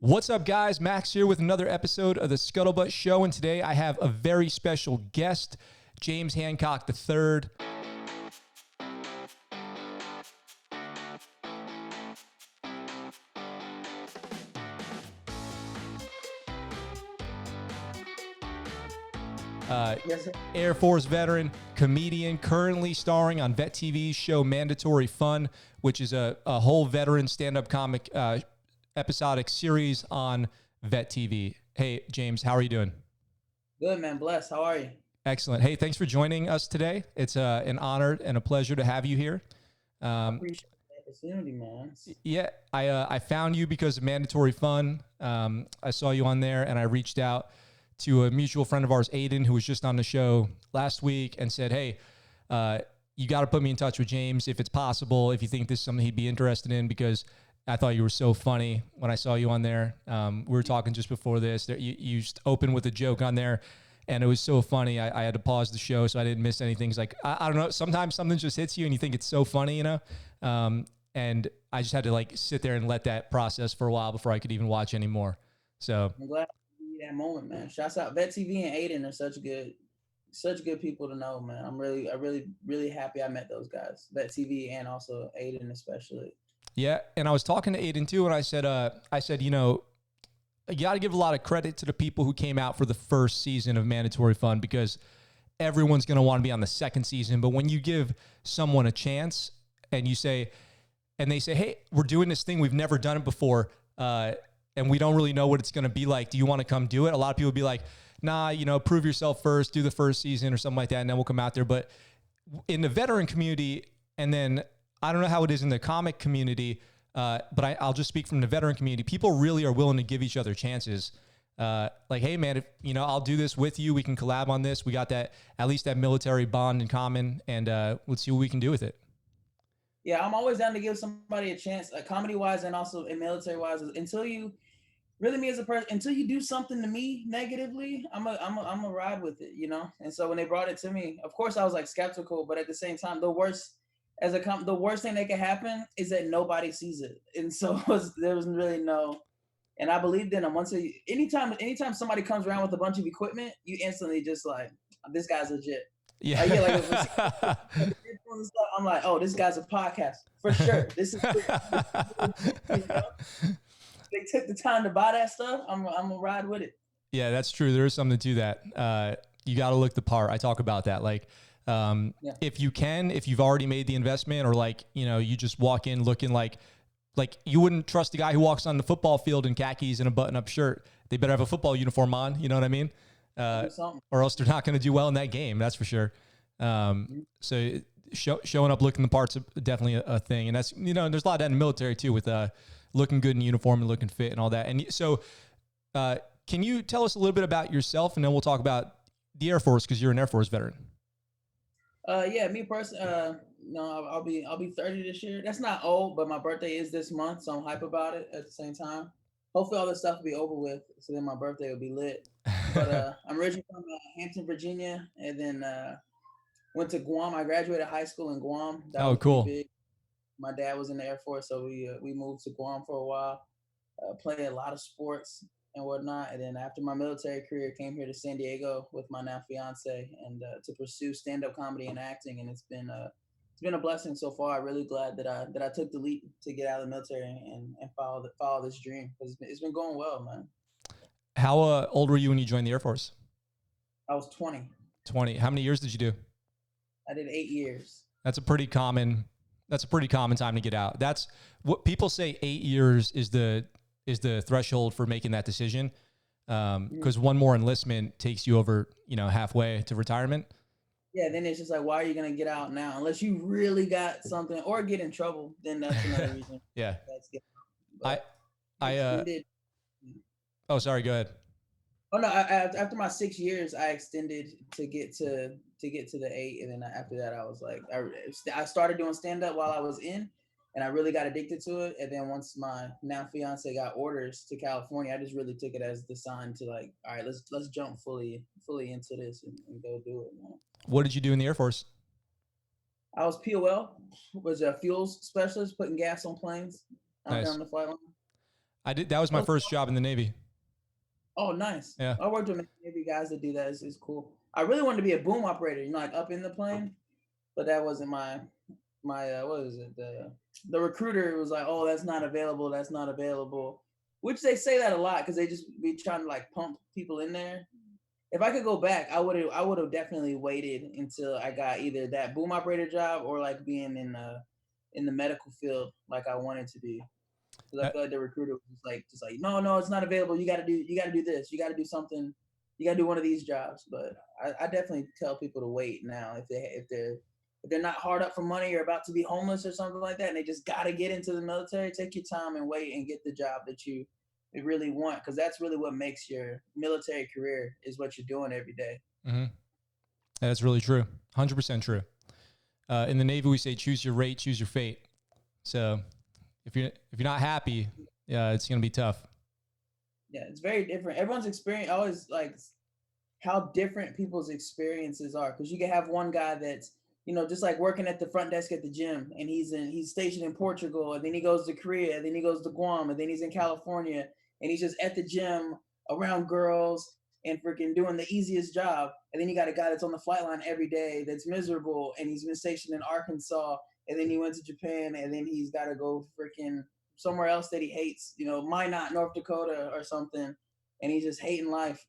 What's up, guys? Max here with another episode of the ScuttleButt Show, and today I have a very special guest, James Hancock III. Yes, sir. Air Force veteran, comedian, currently starring on VetTV's show Mandatory Fun, which is a whole veteran stand-up comic episodic series on VetTV. Hey, James, how are you doing? Good, man. Bless. How are you? Excellent. Hey, thanks for joining us today. It's an honor and a pleasure to have you here. I appreciate the opportunity, man. Yeah, I found you because of Mandatory Fun. I saw you on there, and I reached out to a mutual friend of ours, Aiden, who was just on the show last week, and said, hey, you got to put me in touch with James if it's possible, if you think this is something he'd be interested in, because I thought you were so funny when I saw you on there. We were talking just before this. You just opened with a joke on there, and it was so funny. I had to pause the show so I didn't miss anything. It's like, I don't know, sometimes something just hits you and you think it's so funny, you know? And I just had to like sit there and let that process for a while before I could even watch anymore. So I'm glad to see that moment, man. Shouts out VetTV and Aiden are such good people to know, man. I'm really happy I met those guys, VetTV and also Aiden especially. yeah, and I was talking to Aiden too, and I said, you know, you got to give a lot of credit to the people who came out for the first season of Mandatory Fun, because everyone's going to want to be on the second season. But when you give someone a chance and you say, and they say, hey, we're doing this thing, we've never done it before, and we don't really know what it's going to be like. Do you want to come do it? A lot of people would be like, nah, you know, prove yourself first, do the first season or something like that, and then we'll come out there. But in the veteran community, and then I don't know how it is in the comic community, but I'll just speak from the veteran community. People really are willing to give each other chances. Like, hey, man, if you know, I'll do this with you. We can collab on this. We got that, at least that military bond in common, and let's see what we can do with it. Yeah, I'm always down to give somebody a chance, comedy wise and also in military wise. Until you really, me as a person, until you do something to me negatively, I'm a ride with it, you know. And so when they brought it to me, of course I was like skeptical, but at the same time, the worst thing that could happen is that nobody sees it, and so there was really no. And I believed in them. Anytime somebody comes around with a bunch of equipment, you instantly just like, this guy's legit. Yeah. I'm like, oh, this guy's a podcast for sure. This is, you know? They took the time to buy that stuff. I'm gonna ride with it. Yeah, that's true. There is something to that. You got to look the part. I talk about that. Like, if you've already made the investment, or like, you know, you just walk in looking like you wouldn't trust the guy who walks on the football field in khakis and a button-up shirt. They better have a football uniform on. You know what I mean? Or else they're not going to do well in that game. That's for sure. So showing up looking the parts is definitely a thing. And that's, you know, there's a lot of that in the military too, with looking good in uniform and looking fit and all that. And so can you tell us a little bit about yourself, and then we'll talk about the Air Force, because you're an Air Force veteran. Yeah, me personally, no, I'll be 30 this year. That's not old, but my birthday is this month, so I'm hype about it at the same time. Hopefully all this stuff will be over with, so then my birthday will be lit. But I'm originally from Hampton, Virginia, and then went to Guam. I graduated high school in Guam. That was cool. big. My dad was in the Air Force, so we moved to Guam for a while. Played a lot of sports and whatnot. And then after my military career, came here to San Diego with my now fiance, and to pursue stand-up comedy and acting. And it's been a blessing so far. I'm really glad that I took the leap to get out of the military and follow this dream, because it's been going well, man. How old were you when you joined the Air Force? I was 20. 20. How many years did you do? I did 8 years. That's a pretty common time to get out. That's what people say. 8 years is the threshold for making that decision. Because one more enlistment takes you over, you know, halfway to retirement. Yeah. Then it's just like, why are you going to get out now? Unless you really got something or get in trouble, then that's another reason. Yeah. Extended. Oh, sorry. Go ahead. Oh no! After my 6 years, I extended to get to the 8, and then after that, I was like, I started doing stand up while I was in, and I really got addicted to it. And then once my now fiance got orders to California, I just really took it as the sign to like, all right, let's jump fully into this and go do it, man. What did you do in the Air Force? I was POL, was a fuels specialist, putting gas on planes. Nice. Down the flight line. I did. That was my first job in the Navy. Oh, nice. Yeah. I worked with Navy guys that do that. It's cool. I really wanted to be a boom operator, like up in the plane, but that wasn't my what is it? The recruiter was like, oh, that's not available. That's not available. Which they say that a lot because they just be trying to like pump people in there. If I could go back, I would have definitely waited until I got either that boom operator job or like being in the medical field like I wanted to be. Because I feel like the recruiter was just like, no, it's not available. You got to do this. You got to do something. You got to do one of these jobs. But I definitely tell people to wait now if they're not hard up for money or about to be homeless or something like that, and they just got to get into the military. Take your time and wait and get the job that you really want, because that's really what makes your military career is what you're doing every day. Mm-hmm. That's really true. 100% true. In the Navy, we say choose your rate, choose your fate. So if you're not happy, it's gonna be tough. Yeah, it's very different. Everyone's experience always like how different people's experiences are, because you can have one guy that's just like working at the front desk at the gym, and he's stationed in Portugal, and then he goes to Korea, and then he goes to Guam, and then he's in California, and he's just at the gym around girls and freaking doing the easiest job. And then you got a guy that's on the flight line every day that's miserable, and he's been stationed in Arkansas, and then he went to Japan, and then he's got to go freaking somewhere else that he hates, Minot, North Dakota or something, and he's just hating life.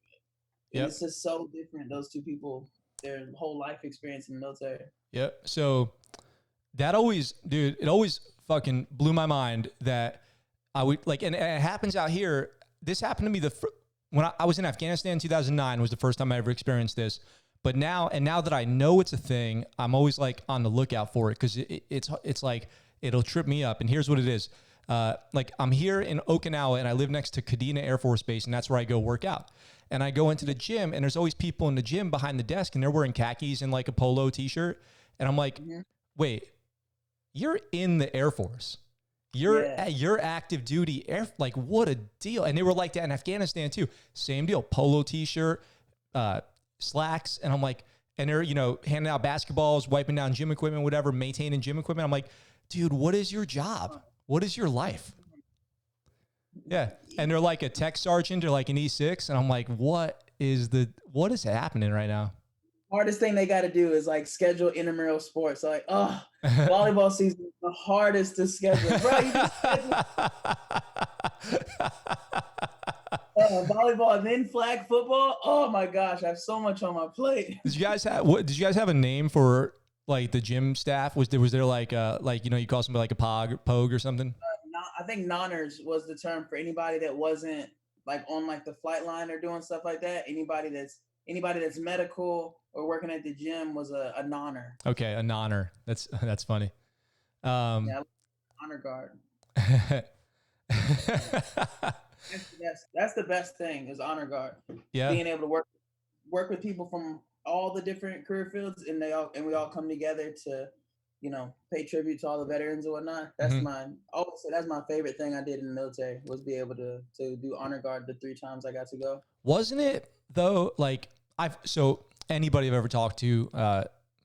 Yep. It's just so different, those two people, their whole life experience in the military. Yep. So that always, dude, it always fucking blew my mind that I would like, and it happens out here. This happened to me when I was in Afghanistan in 2009 was the first time I ever experienced this. But now that I know it's a thing, I'm always like on the lookout for it, because it's like it'll trip me up. And here's what it is. Like I'm here in Okinawa, and I live next to Kadena Air Force Base, and that's where I go work out. And I go into the gym, and there's always people in the gym behind the desk, and they're wearing khakis and like a polo t-shirt. And I'm like, wait, you're in the Air Force. You're active duty like what a deal. And they were like that in Afghanistan too. Same deal, polo t-shirt, slacks. And I'm like, and they're, handing out basketballs, wiping down gym equipment, whatever, maintaining gym equipment. I'm like, dude, what is your job? What is your life? Yeah. And they're like a tech sergeant or like an E6. And I'm like, what is happening right now? Hardest thing they got to do is like schedule intramural sports. So like, volleyball season is the hardest to schedule. Bro, you just volleyball and then flag football. Oh my gosh, I have so much on my plate. Did you guys have a name for like the gym staff? Was there like you call somebody like a pogue or something? I think nonners was the term for anybody that wasn't like on like the flight line or doing stuff like that. Anybody that's medical or working at the gym was a nonner. Okay, a nonner. That's funny. Yeah, honor guard. That's the best thing is honor guard. Yeah, being able to work with people from all the different career fields, and we all come together to pay tribute to all the veterans and whatnot. That's that's my favorite thing I did in the military, was be able to do honor guard the 3 times I got to go. Wasn't it though? Like so anybody I've ever talked to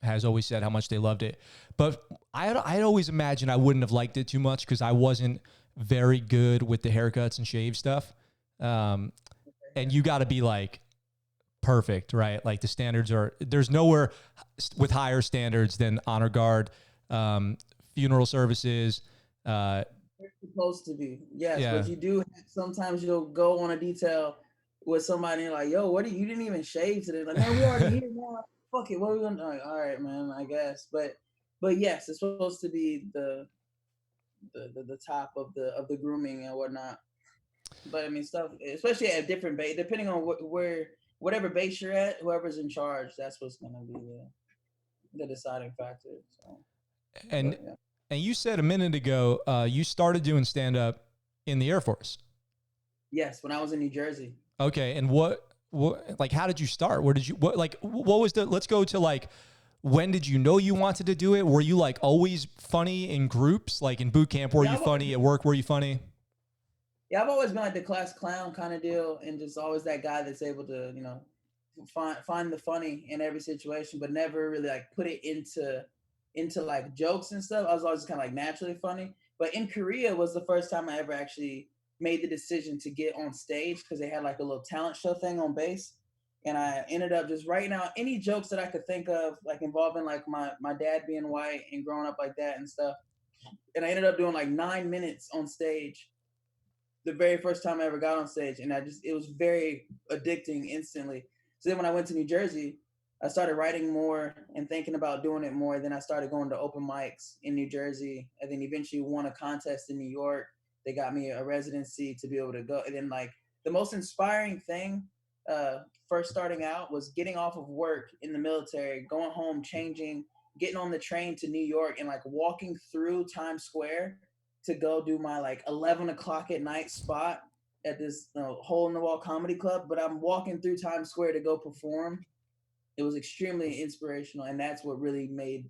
has always said how much they loved it, but I'd always imagined I wouldn't have liked it too much because I wasn't very good with the haircuts and shave stuff. And you got to be like perfect, right? Like the standards there's nowhere with higher standards than honor guard, funeral services. They're supposed to be, yes, yeah. But you do sometimes you'll go on a detail with somebody and like, yo, you didn't even shave today. Like, man, we already here now. Fuck it, what are we gonna do? Like, all right, man, I guess. But yes, it's supposed to be the top of the grooming and whatnot. But I mean, stuff, especially at different base, depending on whatever base you're at, whoever's in charge, that's what's gonna be the deciding factor. So, and you said a minute ago, you started doing stand up in the Air Force. Yes, when I was in New Jersey. Okay, and what like how did you start? What was let's go to like, when did you know you wanted to do it? Were you like always funny in groups? Like in boot camp, were you funny? At work, were you funny? Yeah, I've always been like the class clown kind of deal, and just always that guy that's able to, find the funny in every situation, but never really like put it into like jokes and stuff. I was always kind of like naturally funny. But in Korea was the first time I ever actually made the decision to get on stage because they had like a little talent show thing on base. And I ended up just writing out any jokes that I could think of, like involving like my dad being white and growing up like that and stuff. And I ended up doing like 9 minutes on stage the very first time I ever got on stage. And it was very addicting instantly. So then when I went to New Jersey, I started writing more and thinking about doing it more. Then I started going to open mics in New Jersey, and then eventually won a contest in New York. They got me a residency to be able to go. And then like the most inspiring thing first starting out was getting off of work in the military, going home, changing, getting on the train to New York, and like walking through Times Square to go do my like 11 o'clock at night spot at this hole in the wall comedy club. But I'm walking through Times Square to go perform. It was extremely inspirational, and that's what really made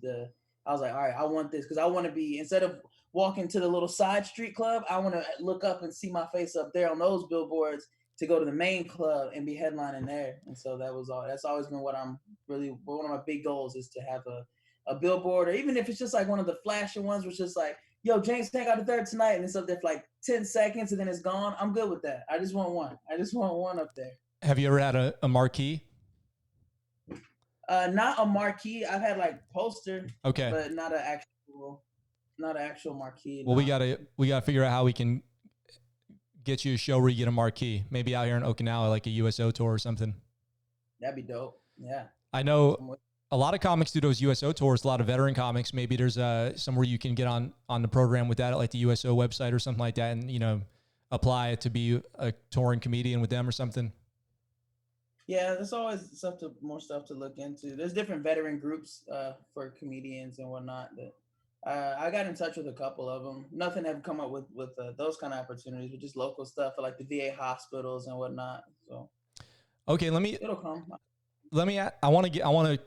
I was like, all right, I want this, because I want to be, instead of walking to the little side street club, I want to look up and see my face up there on those billboards to go to the main club and be headlining there. And so that's always been one of my big goals, is to have a billboard, or even if it's just like one of the flashy ones where it's just like, yo, James Hancock the third tonight, and it's up there for like 10 seconds and then it's gone. I'm good with that. I just want one up there. Have you ever had a marquee? Not a marquee. I've had like poster, okay, but not an actual marquee. Well, no. we gotta figure out how we can get you a show where you get a marquee. Maybe out here in Okinawa, like a USO tour or something. That'd be dope. Yeah. I know a lot of comics do those USO tours. A lot of veteran comics. Maybe there's somewhere you can get on the program with that, like the USO website or something like that, and apply to be a touring comedian with them or something. Yeah, there's always more stuff to look into. There's different veteran groups for comedians and whatnot. That I got in touch with a couple of them. Nothing have come up with those kind of opportunities, but just local stuff for like the VA hospitals and whatnot. So okay, it'll come. I want to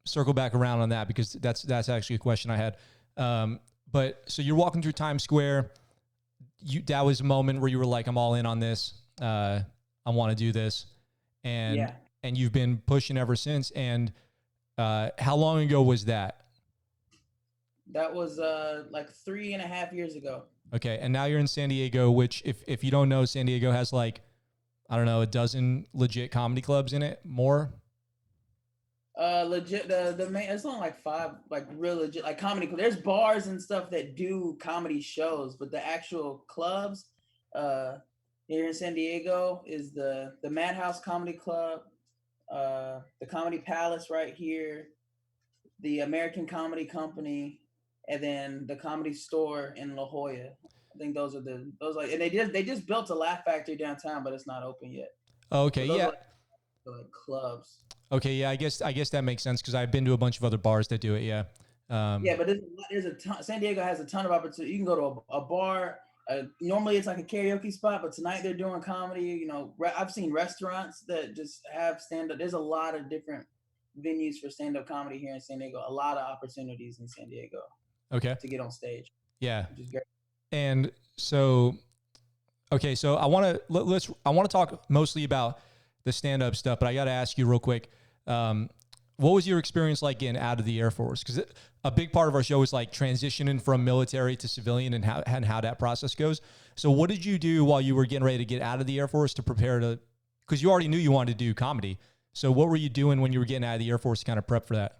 circle back around on that, because that's actually a question I had. But so you're walking through Times Square. That was a moment where you were like, I'm all in on this. I want to do this. And you've been pushing ever since. And how long ago was that? That was like 3.5 years ago. Okay, and now you're in San Diego, which if you don't know, San Diego has like, I don't know, a dozen legit comedy clubs in it. More? Legit. The main. It's only like 5, like real legit, like comedy. There's bars and stuff that do comedy shows, but the actual clubs, here in San Diego is the Madhouse Comedy Club, the Comedy Palace right here, the American Comedy Company, and then the Comedy Store in La Jolla. I think those and they just built a Laugh Factory downtown, but it's not open yet. Okay, so yeah. Like clubs. Okay, yeah, I guess that makes sense, because I've been to a bunch of other bars that do it. Yeah. Yeah, but there's a ton. San Diego has a ton of opportunity. You can go to a bar. Normally it's like a karaoke spot, but tonight they're doing comedy. I've seen restaurants that just have stand-up. There's a lot of different venues for stand-up comedy here in San Diego. A lot of opportunities in San Diego. Okay. To get on stage. Yeah. Which is great. And so, okay, so I want to talk mostly about the stand-up stuff, but I got to ask you real quick. What was your experience like getting out of the Air Force? Because a big part of our show is like transitioning from military to civilian and how that process goes. So what did you do while you were getting ready to get out of the Air Force to prepare to, because you already knew you wanted to do comedy. So what were you doing when you were getting out of the Air Force to kind of prep for that?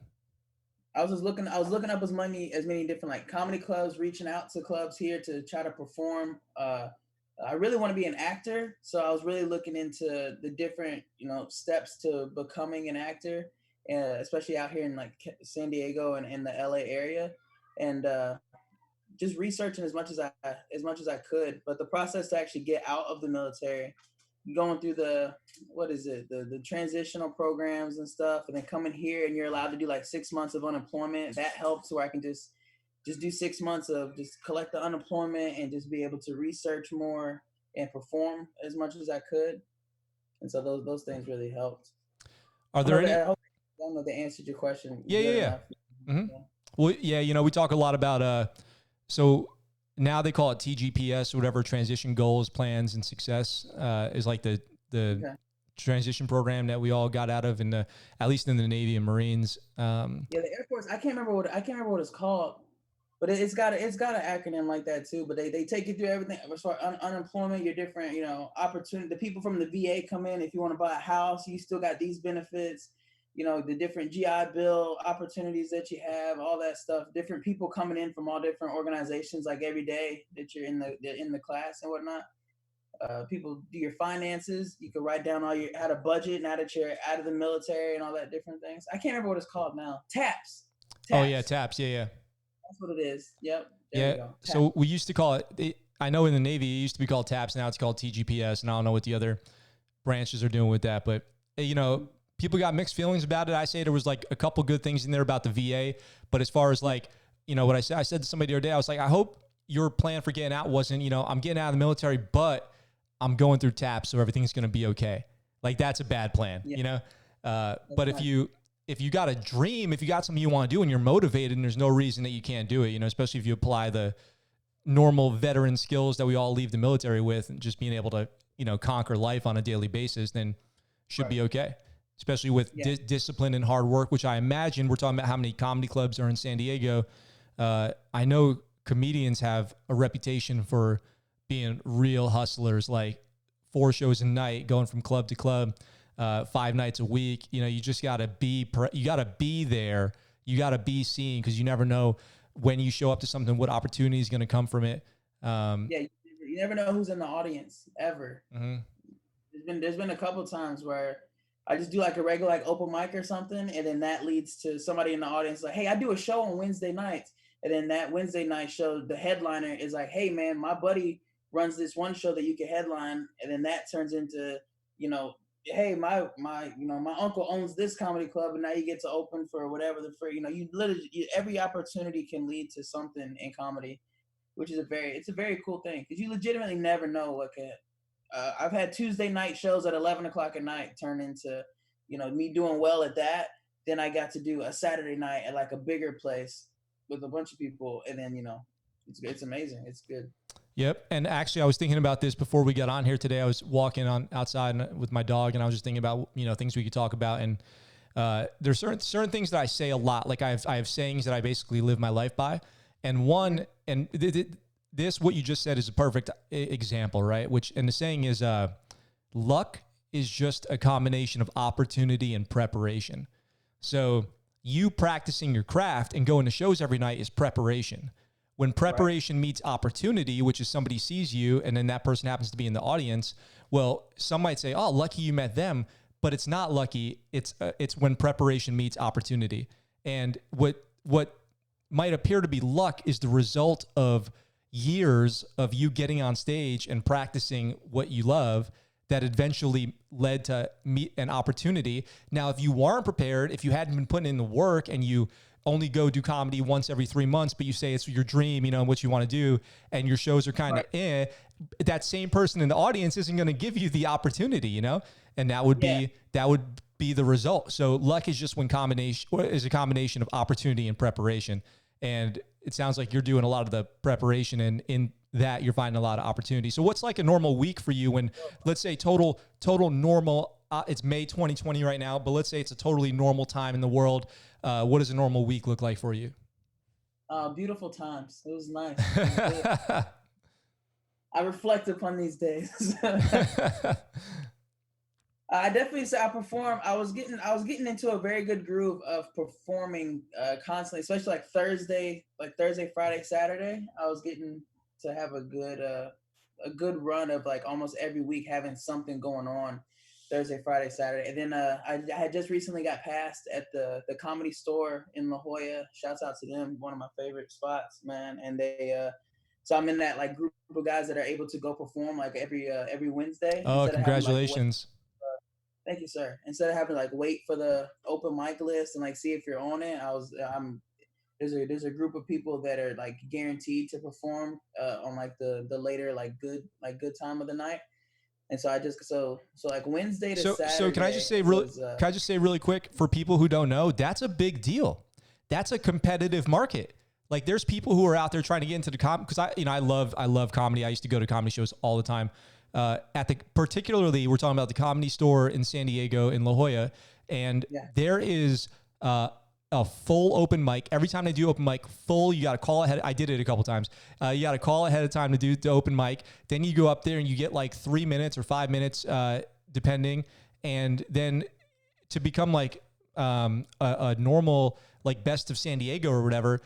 I was looking up as many different like comedy clubs, reaching out to clubs here to try to perform. I really want to be an actor. So I was really looking into the different, steps to becoming an actor. Especially out here in like San Diego and in the LA area, and just researching as much as I could. But the process to actually get out of the military, going through the transitional programs and stuff, and then coming here and you're allowed to do like 6 months of unemployment. That helps, where I can just do 6 months of just collect the unemployment and just be able to research more and perform as much as I could. And so those things really helped. Are there any? I don't know if they answered your question. Yeah. Mm-hmm. Well, yeah, we talk a lot about, so now they call it TGPS, whatever, transition goals, plans, and success, is like the transition program that we all got out of at least in the Navy and Marines. The Air Force, I can't remember what it's called. But it's got an acronym like that too. But they take you through everything as far unemployment, your different, you know, opportunity. The people from the VA come in. If you want to buy a house, you still got these benefits. You know, the different GI Bill opportunities that you have, all that stuff. Different people coming in from all different organizations, like every day that you're in the class and whatnot. People do your finances. You can write down all your how to budget now that you're out of the military and all that different things. I can't remember what it's called now. Taps. Oh yeah, taps. Yeah. That's what it is. Yep. There Yeah. you go. Taps. So we used to call it, I know in the Navy, it used to be called taps. Now it's called TGPS. And I don't know what the other branches are doing with that. But, you know, people got mixed feelings about it. I say there was like a couple good things in there about the VA. But as far as like, you know, what I said to somebody the other day, I was like, I hope your plan for getting out wasn't, you know, I'm getting out of the military, but I'm going through taps, so everything's going to be okay. Like that's a bad plan, you know? But if you got a dream, if you got something you want to do and you're motivated and there's no reason that you can't do it, you know, especially if you apply the normal veteran skills that we all leave the military with and just being able to, you know, conquer life on a daily basis, then should be okay. Especially with discipline and hard work, which I imagine we're talking about how many comedy clubs are in San Diego. I know comedians have a reputation for being real hustlers, like 4 shows a night, going from club to club, 5 nights a week. You know, you just gotta be there. You gotta be seen, because you never know when you show up to something, what opportunity is going to come from it. You never know who's in the audience ever. Mm-hmm. There's been a couple times where I just do like a regular like open mic or something, and then that leads to somebody in the audience like, hey, I do a show on Wednesday nights. And then that Wednesday night show, the headliner is like, hey man, my buddy runs this one show that you can headline. And then that turns into, you know, hey, my uncle owns this comedy club, and now you get to open for whatever the free, you know, you literally, every opportunity can lead to something in comedy, which is it's a very cool thing, because you legitimately never know what can. I've had Tuesday night shows at 11 o'clock at night turn into, you know, me doing well at that. Then I got to do a Saturday night at like a bigger place with a bunch of people, and then, you know, it's amazing. It's good. Yep. And actually, I was thinking about this before we got on here today. I was walking on outside with my dog, and I was just thinking about, you know, things we could talk about. And there's certain things that I say a lot. Like I have sayings that I basically live my life by. And one, and this, what you just said, is a perfect example, right? And the saying is, luck is just a combination of opportunity and preparation. So you practicing your craft and going to shows every night is preparation. When preparation meets opportunity, which is somebody sees you and then that person happens to be in the audience, well, some might say, oh, lucky you met them, but it's not lucky. It's when preparation meets opportunity. And what might appear to be luck is the result of years of you getting on stage and practicing what you love that eventually led to meet an opportunity. Now, if you weren't prepared, if you hadn't been putting in the work and you only go do comedy once every 3 months, but you say it's your dream, you know, what you want to do, and your shows are kind of that same person in the audience isn't going to give you the opportunity, you know, and that would be the result. So luck is just a combination of opportunity and preparation. And it sounds like you're doing a lot of the preparation, and in that you're finding a lot of opportunity. So what's like a normal week for you when, let's say total normal, it's May 2020 right now, but let's say it's a totally normal time in the world. What does a normal week look like for you? Beautiful times. It was nice. I reflect upon these days. I definitely say I perform. I was getting into a very good groove of performing constantly, especially like Thursday, Friday, Saturday. I was getting to have a good run of like almost every week having something going on Thursday, Friday, Saturday. And then I had just recently got passed at the Comedy Store in La Jolla. Shouts out to them, one of my favorite spots, man. And they so I'm in that like group of guys that are able to go perform like every Wednesday. Oh, congratulations. Thank you, sir. Instead of having to like wait for the open mic list and like see if you're on it, there's a group of people that are like guaranteed to perform on like the later good time of the night. And so I just so like Wednesday to Saturday. So can I just say really quick, for people who don't know, that's a big deal. That's a competitive market. Like there's people who are out there trying to get into the comedy, because I love comedy. I used to go to comedy shows all the time. Particularly we're talking about the Comedy Store in San Diego in La Jolla, and there is a full open mic. Every time they do open mic, full, you got to call ahead. I did it a couple times. You got to call ahead of time to do the open mic. Then you go up there and you get like 3 minutes or 5 minutes, depending. And then to become like a normal, like Best of San Diego or whatever,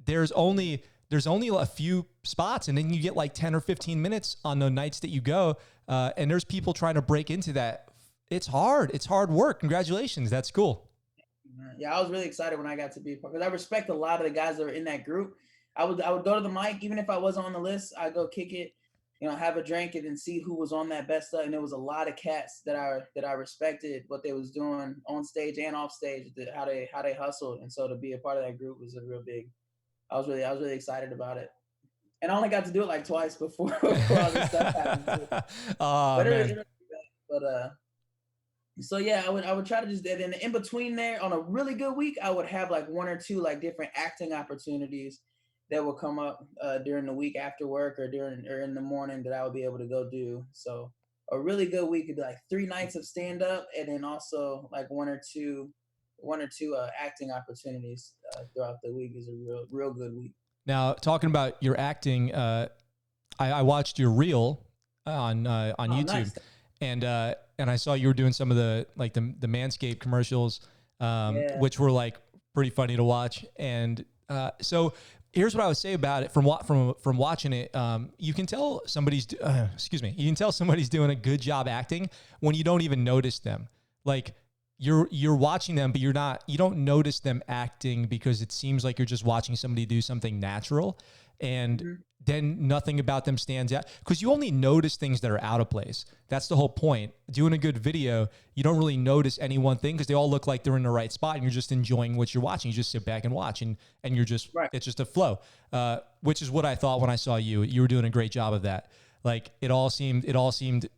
there's only a few spots, and then you get like 10 or 15 minutes on the nights that you go. And there's people trying to break into that. It's hard. It's hard work. Congratulations. That's cool. Yeah, I was really excited when I got to be a part, because I respect a lot of the guys that were in that group. I would go to the mic, even if I wasn't on the list. I'd go kick it, have a drink, and then see who was on that best of. And there was a lot of cats that I respected what they was doing on stage and off stage, how they hustled. And so to be a part of that group was a real big. I was really excited about it. And I only got to do it like twice before all this stuff happened. Oh, man. So yeah, I would try to just, and in between there, on a really good week, I would have like 1 or 2 like different acting opportunities that will come up during the week after work or in the morning that I would be able to go do. So a really good week could be like 3 nights of stand up, and then also like 1 or 2 acting opportunities throughout the week is a real good week. Now, talking about your acting, I watched your reel on YouTube. Nice. And I saw you were doing some of the Manscaped commercials, which were like pretty funny to watch. And so here's what I would say about it from watching it. You can tell somebody's doing a good job acting when you don't even notice them. Like you're watching them, but you don't notice them acting because it seems like you're just watching somebody do something natural. And then nothing about them stands out, because you only notice things that are out of place. That's the whole point. Doing a good video, you don't really notice any one thing because they all look like they're in the right spot, and you're just enjoying what you're watching. You just sit back and watch, and you're just, It's just a flow, which is what I thought when I saw you. You were doing a great job of that. Like it all seemed,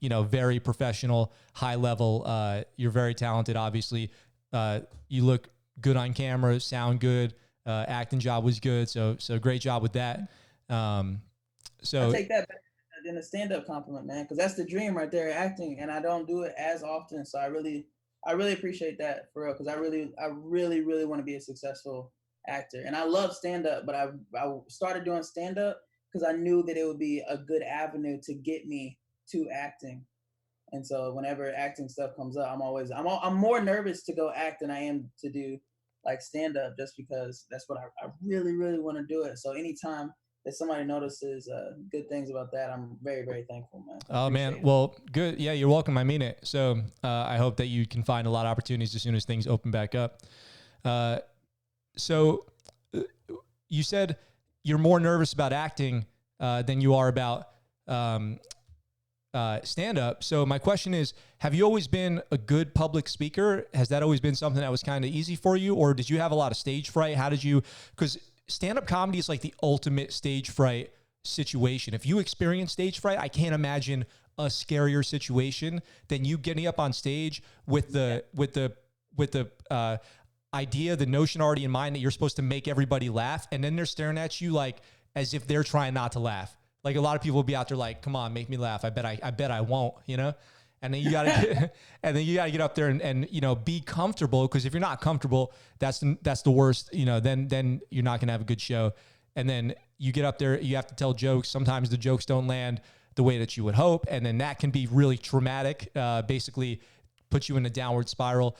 very professional, high level. You're very talented, obviously. You look good on camera, sound good. Acting job was good. So great job with that. So I take that back in a stand-up compliment, man, because that's the dream right there, acting, and I don't do it as often. So I really appreciate that, for real, because I really want to be a successful actor, and I love stand-up, but I started doing stand-up because I knew that it would be a good avenue to get me to acting. And so whenever acting stuff comes up, I'm more nervous to go act than I am to do like stand-up, just because that's what I really want to do it. So anytime that somebody notices good things about that, I'm very, very thankful, man. Oh, man. Well, good. Yeah, you're welcome. I mean it. So I hope that you can find a lot of opportunities as soon as things open back up. So you said you're more nervous about acting than you are about stand-up. So my question is, have you always been a good public speaker? Has that always been something that was kind of easy for you? Or did you have a lot of stage fright? Because stand-up comedy is like the ultimate stage fright situation. If you experience stage fright, I can't imagine a scarier situation than you getting up on stage with the idea, the notion already in mind that you're supposed to make everybody laugh, and then they're staring at you like as if they're trying not to laugh. Like a lot of people will be out there like, "Come on, make me laugh. I bet I won't," And then you gotta get up there and be comfortable, because if you're not comfortable, that's the worst. Then you're not gonna have a good show. And then you get up there, you have to tell jokes. Sometimes the jokes don't land the way that you would hope, and then that can be really traumatic. Basically, put you in a downward spiral.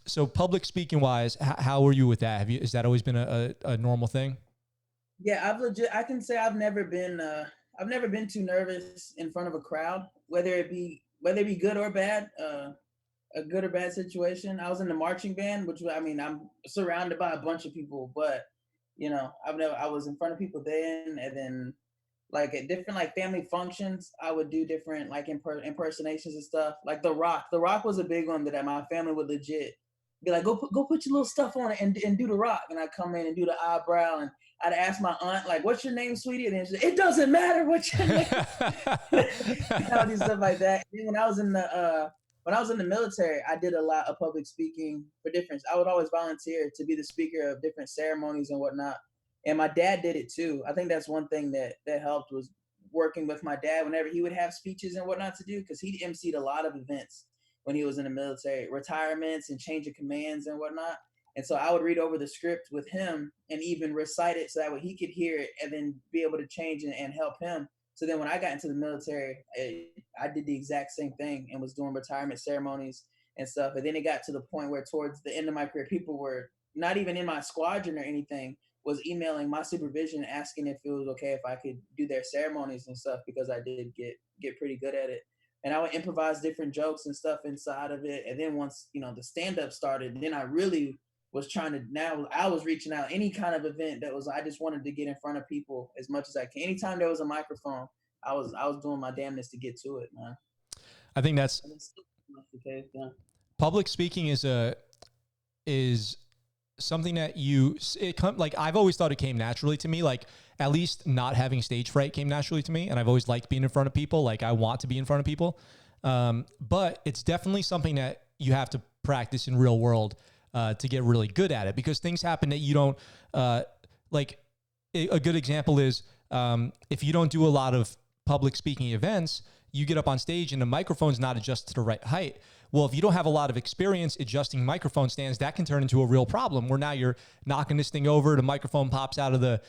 So public speaking wise, how were you with that? Has that always been a normal thing? Yeah, I can say I've never been too nervous in front of a crowd, whether it be good or bad, a good or bad situation. I was in the marching band, I'm surrounded by a bunch of people, but I was in front of people then, and then like at different like family functions, I would do different like impersonations and stuff. Like The Rock was a big one that my family would legit be like, go put your little stuff on it and do The Rock. And I'd come in and do the eyebrow, and I'd ask my aunt, like, "What's your name, sweetie?" And then she'd say, "It doesn't matter what's your name." All these stuff like that. And then when I was in the military, I did a lot of public speaking for different. I would always volunteer to be the speaker of different ceremonies and whatnot. And my dad did it too. I think that's one thing that helped, was working with my dad whenever he would have speeches and whatnot to do, because he emceed a lot of events when he was in the military, retirements and change of commands and whatnot. And so I would read over the script with him and even recite it so that way he could hear it and then be able to change and help him. So then when I got into the military, I did the exact same thing and was doing retirement ceremonies and stuff. And then it got to the point where towards the end of my career, people were not even in my squadron or anything, was emailing my supervision asking if it was okay if I could do their ceremonies and stuff, because I did get pretty good at it. And I would improvise different jokes and stuff inside of it. And then once, the stand up started, then I really was trying to, now I was reaching out any kind of event that was, I just wanted to get in front of people as much as I can. Anytime there was a microphone, I was doing my damnness to get to it, man. I think that's the case, yeah. Public speaking is something that like I've always thought it came naturally to me. Like at least not having stage fright came naturally to me. And I've always liked being in front of people. Like I want to be in front of people. But it's definitely something that you have to practice in real world to get really good at it, because things happen that you don't like. A good example is if you don't do a lot of public speaking events, you get up on stage and the microphone's not adjusted to the right height. Well, if you don't have a lot of experience adjusting microphone stands, that can turn into a real problem where now you're knocking this thing over, the microphone pops out of the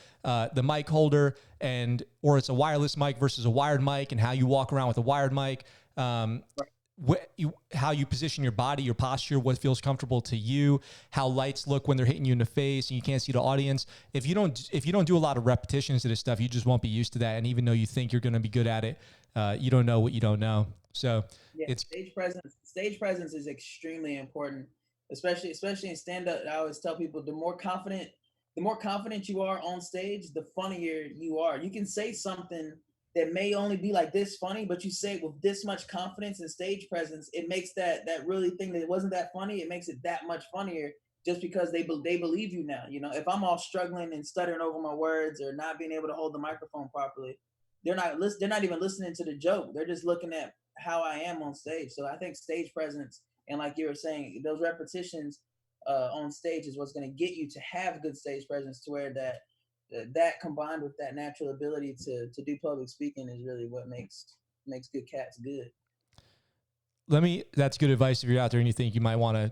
mic holder, or it's a wireless mic versus a wired mic, and how you walk around with a wired mic, how you position your body, your posture, what feels comfortable to you, how lights look when they're hitting you in the face and you can't see the audience. If you don't do a lot of repetitions to this stuff, you just won't be used to that. And even though you think you're going to be good at it, you don't know what you don't know. So yeah, it's stage presence is extremely important, especially in stand up. I always tell people the more confident you are on stage, the funnier you are. You can say something that may only be like this funny, but you say it with this much confidence and stage presence, it makes that really thing that wasn't that funny, it makes it that much funnier, just because they believe you now. If I'm all struggling and stuttering over my words or not being able to hold the microphone properly, they're not even listening to the joke. They're just looking at how I am on stage. So I think stage presence, and like you were saying, those repetitions on stage is what's going to get you to have good stage presence, to where that combined with that natural ability to do public speaking is really what makes good cats good. That's good advice if you're out there and you think you might want to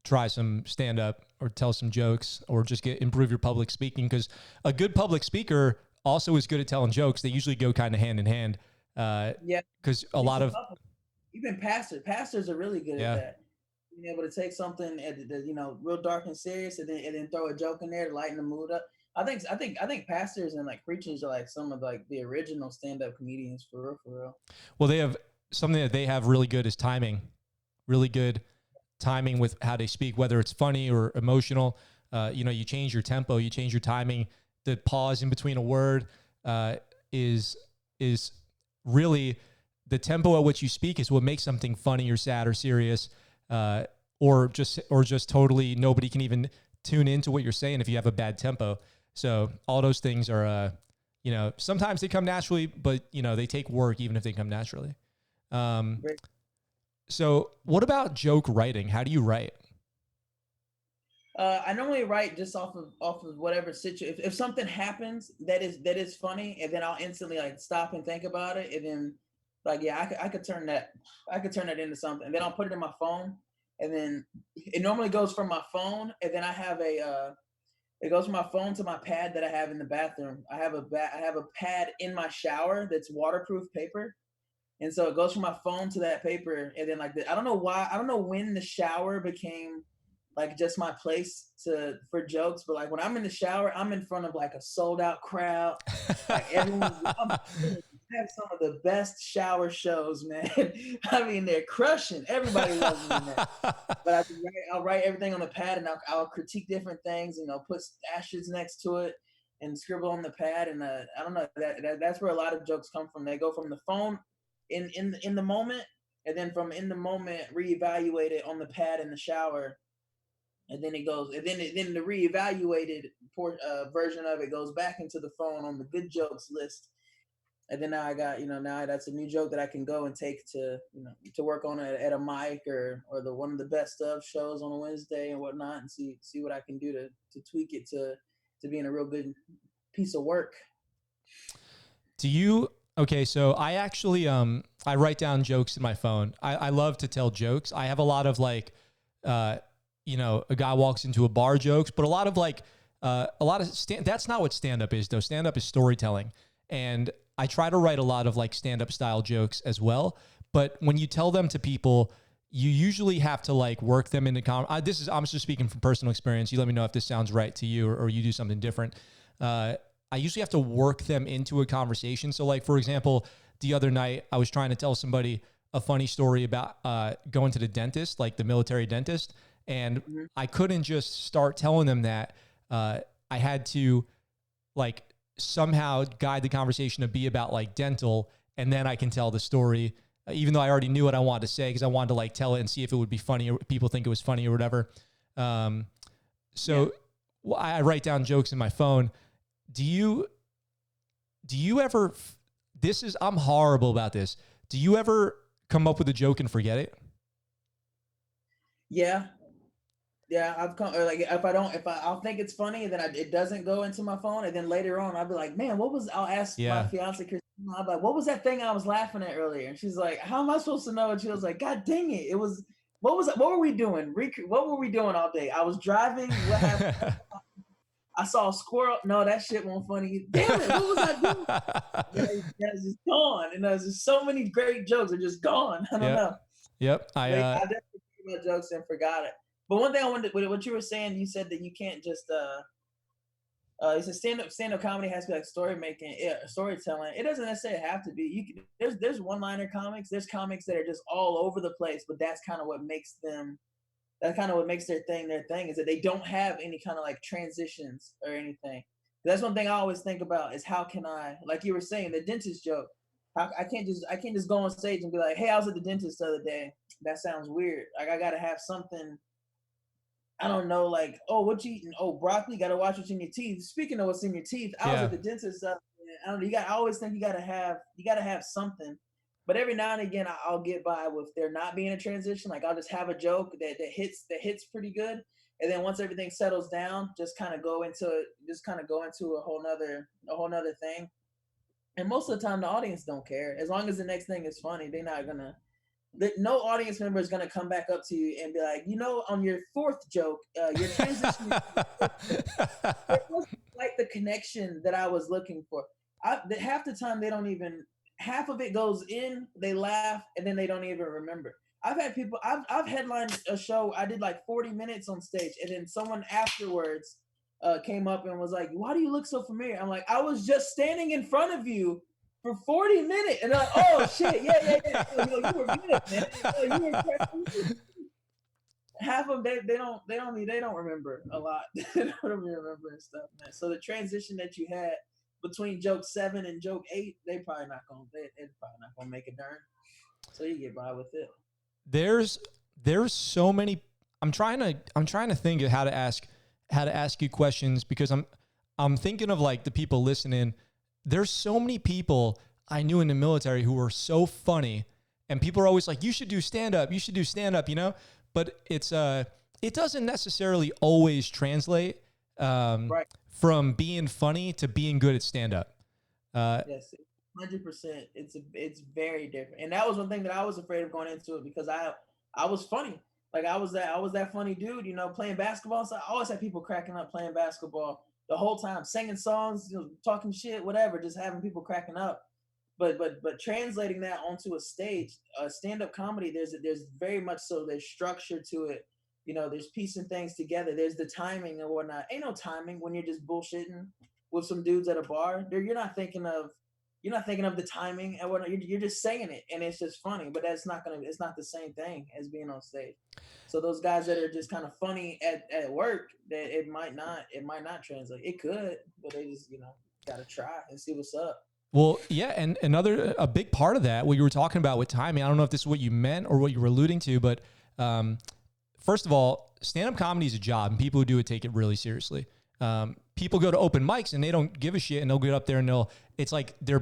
try some stand up or tell some jokes or just improve your public speaking, because a good public speaker also is good at telling jokes. They usually go kind of hand in hand. Yeah, because a lot of even pastors are really good at that. Being able to take something real dark and serious, and then throw a joke in there to lighten the mood up. I think pastors and like preachers are like some of like the original stand-up comedians for real. Well, they have something that they have really good is timing, really good timing with how they speak, whether it's funny or emotional. You change your tempo, you change your timing. The pause in between a word is really the tempo at which you speak is what makes something funny or sad or serious, or just totally nobody can even tune into what you're saying if you have a bad tempo. So all those things are, sometimes they come naturally, but they take work even if they come naturally. So what about joke writing? How do you write? I normally write just off of whatever situation. If something happens that is funny, and then I'll instantly like stop and think about it, and then I could turn that into something, and then I'll put it in my phone, and then it normally goes from my phone, and then I have it goes from my phone to my pad that I have in the bathroom. I have a pad in my shower that's waterproof paper. And so it goes from my phone to that paper. And then I don't know when the shower became like just my place for jokes, but like when I'm in the shower, I'm in front of like a sold out crowd. Like everyone's have some of the best shower shows, man. I mean, they're crushing. Everybody loves me in that. But I'll write everything on the pad, and I'll critique different things, and I'll put ashes next to it and scribble on the pad. And I don't know, that's where a lot of jokes come from. They go from the phone in the moment, and then from in the moment reevaluate it on the pad in the shower. And then it goes, and then the reevaluated version of it goes back into the phone on the good jokes list. And then now I got, now that's a new joke that I can go and take to work on it at a mic or the one of the best of shows on a Wednesday and whatnot, and see what I can do to tweak it to being a real good piece of work. Okay, so I actually, I write down jokes in my phone. I love to tell jokes. I have a lot of you know, a guy walks into a bar jokes, but a lot of that's not what stand-up is though. Stand-up is storytelling. And I try to write a lot of like stand-up style jokes as well. But when you tell them to people, you usually have to like work them into I'm just speaking from personal experience. You let me know if this sounds right to you or you do something different. I usually have to work them into a conversation. So like, for example, the other night I was trying to tell somebody a funny story about going to the dentist, like the military dentist. And I couldn't just start telling them that. I had to like somehow guide the conversation to be about like dental. And then I can tell the story, even though I already knew what I wanted to say, because I wanted to like tell it and see if it would be funny or people think it was funny or whatever. I write down jokes in my phone. Do you ever, I'm horrible about this. Do you ever come up with a joke and forget it? Yeah. Yeah, I've come like I'll think it's funny and then it doesn't go into my phone, and then later on I'll be like, man, I'll ask my fiance Christina, I'm like, what was that thing I was laughing at earlier? And she's like, how am I supposed to know? And she was like, God dang it, what were we doing? What were we doing all day? I was driving. What happened? I saw a squirrel. No, that shit wasn't funny. Damn it, what was I doing? It's just gone, and there's just so many great jokes are just gone. I don't know. Yep, I definitely forgot my jokes and forgot it. But one thing I wanted, with what you were saying, you said that you can't just it's a stand-up comedy has to be like storytelling. It doesn't necessarily have to be. There's one-liner comics. There's comics that are just all over the place, but that's kind of what makes their thing is that they don't have any kind of like transitions or anything. That's one thing I always think about is how can I, like you were saying, the dentist joke. I can't just go on stage and be like, hey, I was at the dentist the other day. That sounds weird. Like I gotta have something. I don't know, like, oh, what you eating? Oh, broccoli. Got to watch what's in your teeth. Speaking of what's in your teeth, I was at the dentist. I don't know. I always think you gotta have something. But every now and again, I'll get by with there not being a transition. Like I'll just have a joke that hits pretty good, and then once everything settles down, just kind of go into a whole nother thing. And most of the time, the audience don't care as long as the next thing is funny. They're not gonna. No audience member is going to come back up to you and be like, on your fourth joke, your transition, it wasn't like the connection that I was looking for. Half the time, half of it goes in, they laugh, and then they don't even remember. I've had people, I've headlined a show, I did like 40 minutes on stage, and then someone afterwards came up and was like, why do you look so familiar? I'm like, I was just standing in front of you for 40 minutes, and they're like, "Oh shit, yeah. You were good, man. You were half of them they don't remember a lot. They don't remember and stuff, man. So the transition that you had between joke 7 and joke 8, they're probably not gonna make it darn. So you get by with it. There's so many. I'm trying to think of how to ask you questions because I'm thinking of like the people listening. There's so many people I knew in the military who were so funny, and people are always like, you should do stand-up, but it doesn't necessarily always translate from being funny to being good at stand-up. Yes, 100%. It's very different. And that was one thing that I was afraid of going into it because I was funny. Like I was that funny dude, playing basketball. So I always had people cracking up playing basketball the whole time, singing songs, talking shit, whatever, just having people cracking up. But translating that onto a stage, stand-up comedy, there's very much so there's structure to it. There's piecing things together. There's the timing and whatnot. Ain't no timing when you're just bullshitting with some dudes at a bar. You're not thinking of the timing and whatnot. You're just saying it, and it's just funny. But it's not the same thing as being on stage. So those guys that are just kind of funny at work, that it might not translate. It could, but they just gotta try and see what's up. Well, yeah, and a big part of that, what you were talking about with timing, I don't know if this is what you meant or what you were alluding to, but first of all, stand-up comedy is a job, and people who do it take it really seriously. People go to open mics and they don't give a shit, and they'll get up there and it's like their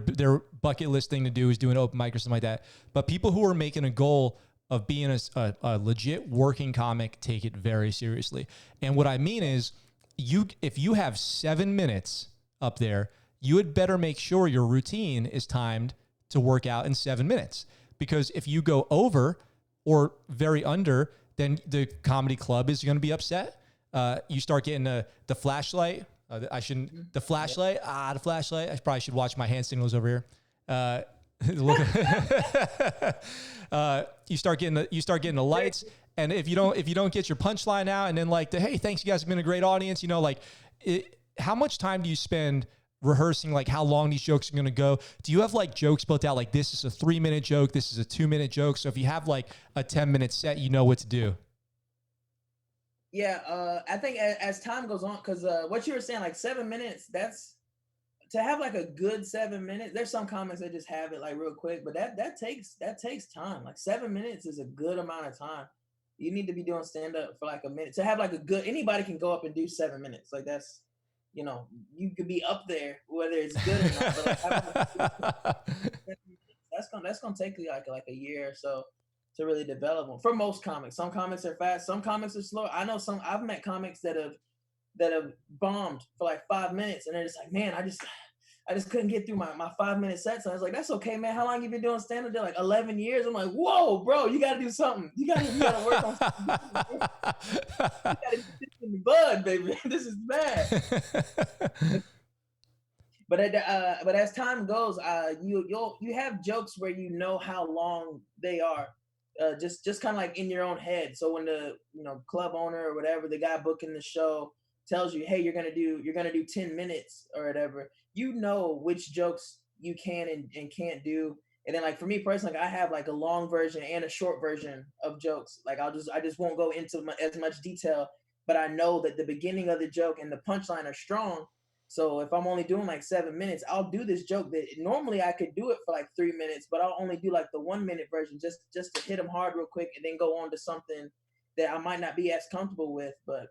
bucket list thing to do is do an open mic or something like that. But people who are making a goal of being a legit working comic take it very seriously. And what I mean is, if you have 7 minutes up there, you had better make sure your routine is timed to work out in 7 minutes. Because if you go over or very under, then the comedy club is going to be upset. You start getting the flashlight. The flashlight. The flashlight. I probably should watch my hand signals over here. Look, you start getting the lights, and if you don't get your punchline out, and then like hey, thanks, you guys have been a great audience. How much time do you spend rehearsing like how long these jokes are going to go? Do you have like jokes built out like this is a 3-minute joke, this is a 2-minute joke? So if you have like a 10-minute set, you know what to do. Yeah, I think as time goes on, because what you were saying, like 7 minutes, that's to have like a good 7 minutes. There's some comics that just have it like real quick, but that takes time. Like 7 minutes is a good amount of time. You need to be doing stand up for like a minute to have like a good. Anybody can go up and do 7 minutes. Like that's, you could be up there whether it's good or not. But like, that's gonna take you like a year or so to really develop them. For most comics, some comics are fast, some comics are slow. I know I've met comics that have bombed for like 5 minutes, and they're just like, man, I just couldn't get through my 5-minute sets. And I was like, that's okay, man. How long you been doing stand-up? They're like 11 years. I'm like, whoa, bro, you gotta do something. You gotta work on something. You gotta get this in the bud, baby. This is bad. But as time goes, you have jokes where you know how long they are. Just kind of like in your own head. So when the club owner or whatever, the guy booking the show tells you, hey, you're gonna do 10 minutes or whatever, you know which jokes you can and can't do. And then like for me personally, like, I have like a long version and a short version of jokes. Like I just won't go into as much detail, but I know that the beginning of the joke and the punchline are strong. So if I'm only doing like 7 minutes, I'll do this joke that normally I could do it for like 3 minutes, but I'll only do like the 1-minute version just to hit them hard real quick, and then go on to something that I might not be as comfortable with. But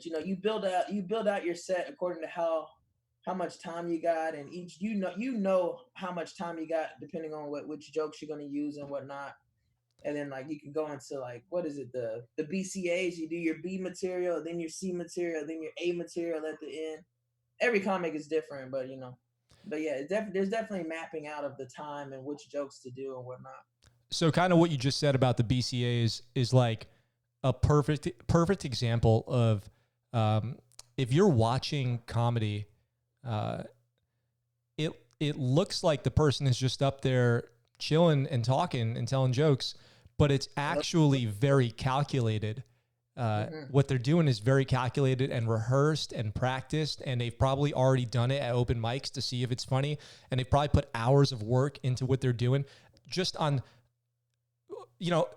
you build out your set according to how much time you got, and each you know how much time you got depending on which jokes you're gonna use and whatnot. And then like you can go into like, what is it, the BCAs? You do your B material, then your C material, then your A material at the end. Every comic is different, but yeah, there's definitely mapping out of the time and which jokes to do and whatnot. So kind of what you just said about the BCAs is like a perfect example of if you're watching comedy, it looks like the person is just up there chilling and talking and telling jokes, but it's actually very calculated. What they're doing is very calculated and rehearsed and practiced, and they've probably already done it at open mics to see if it's funny, and they probably put hours of work into what they're doing, just on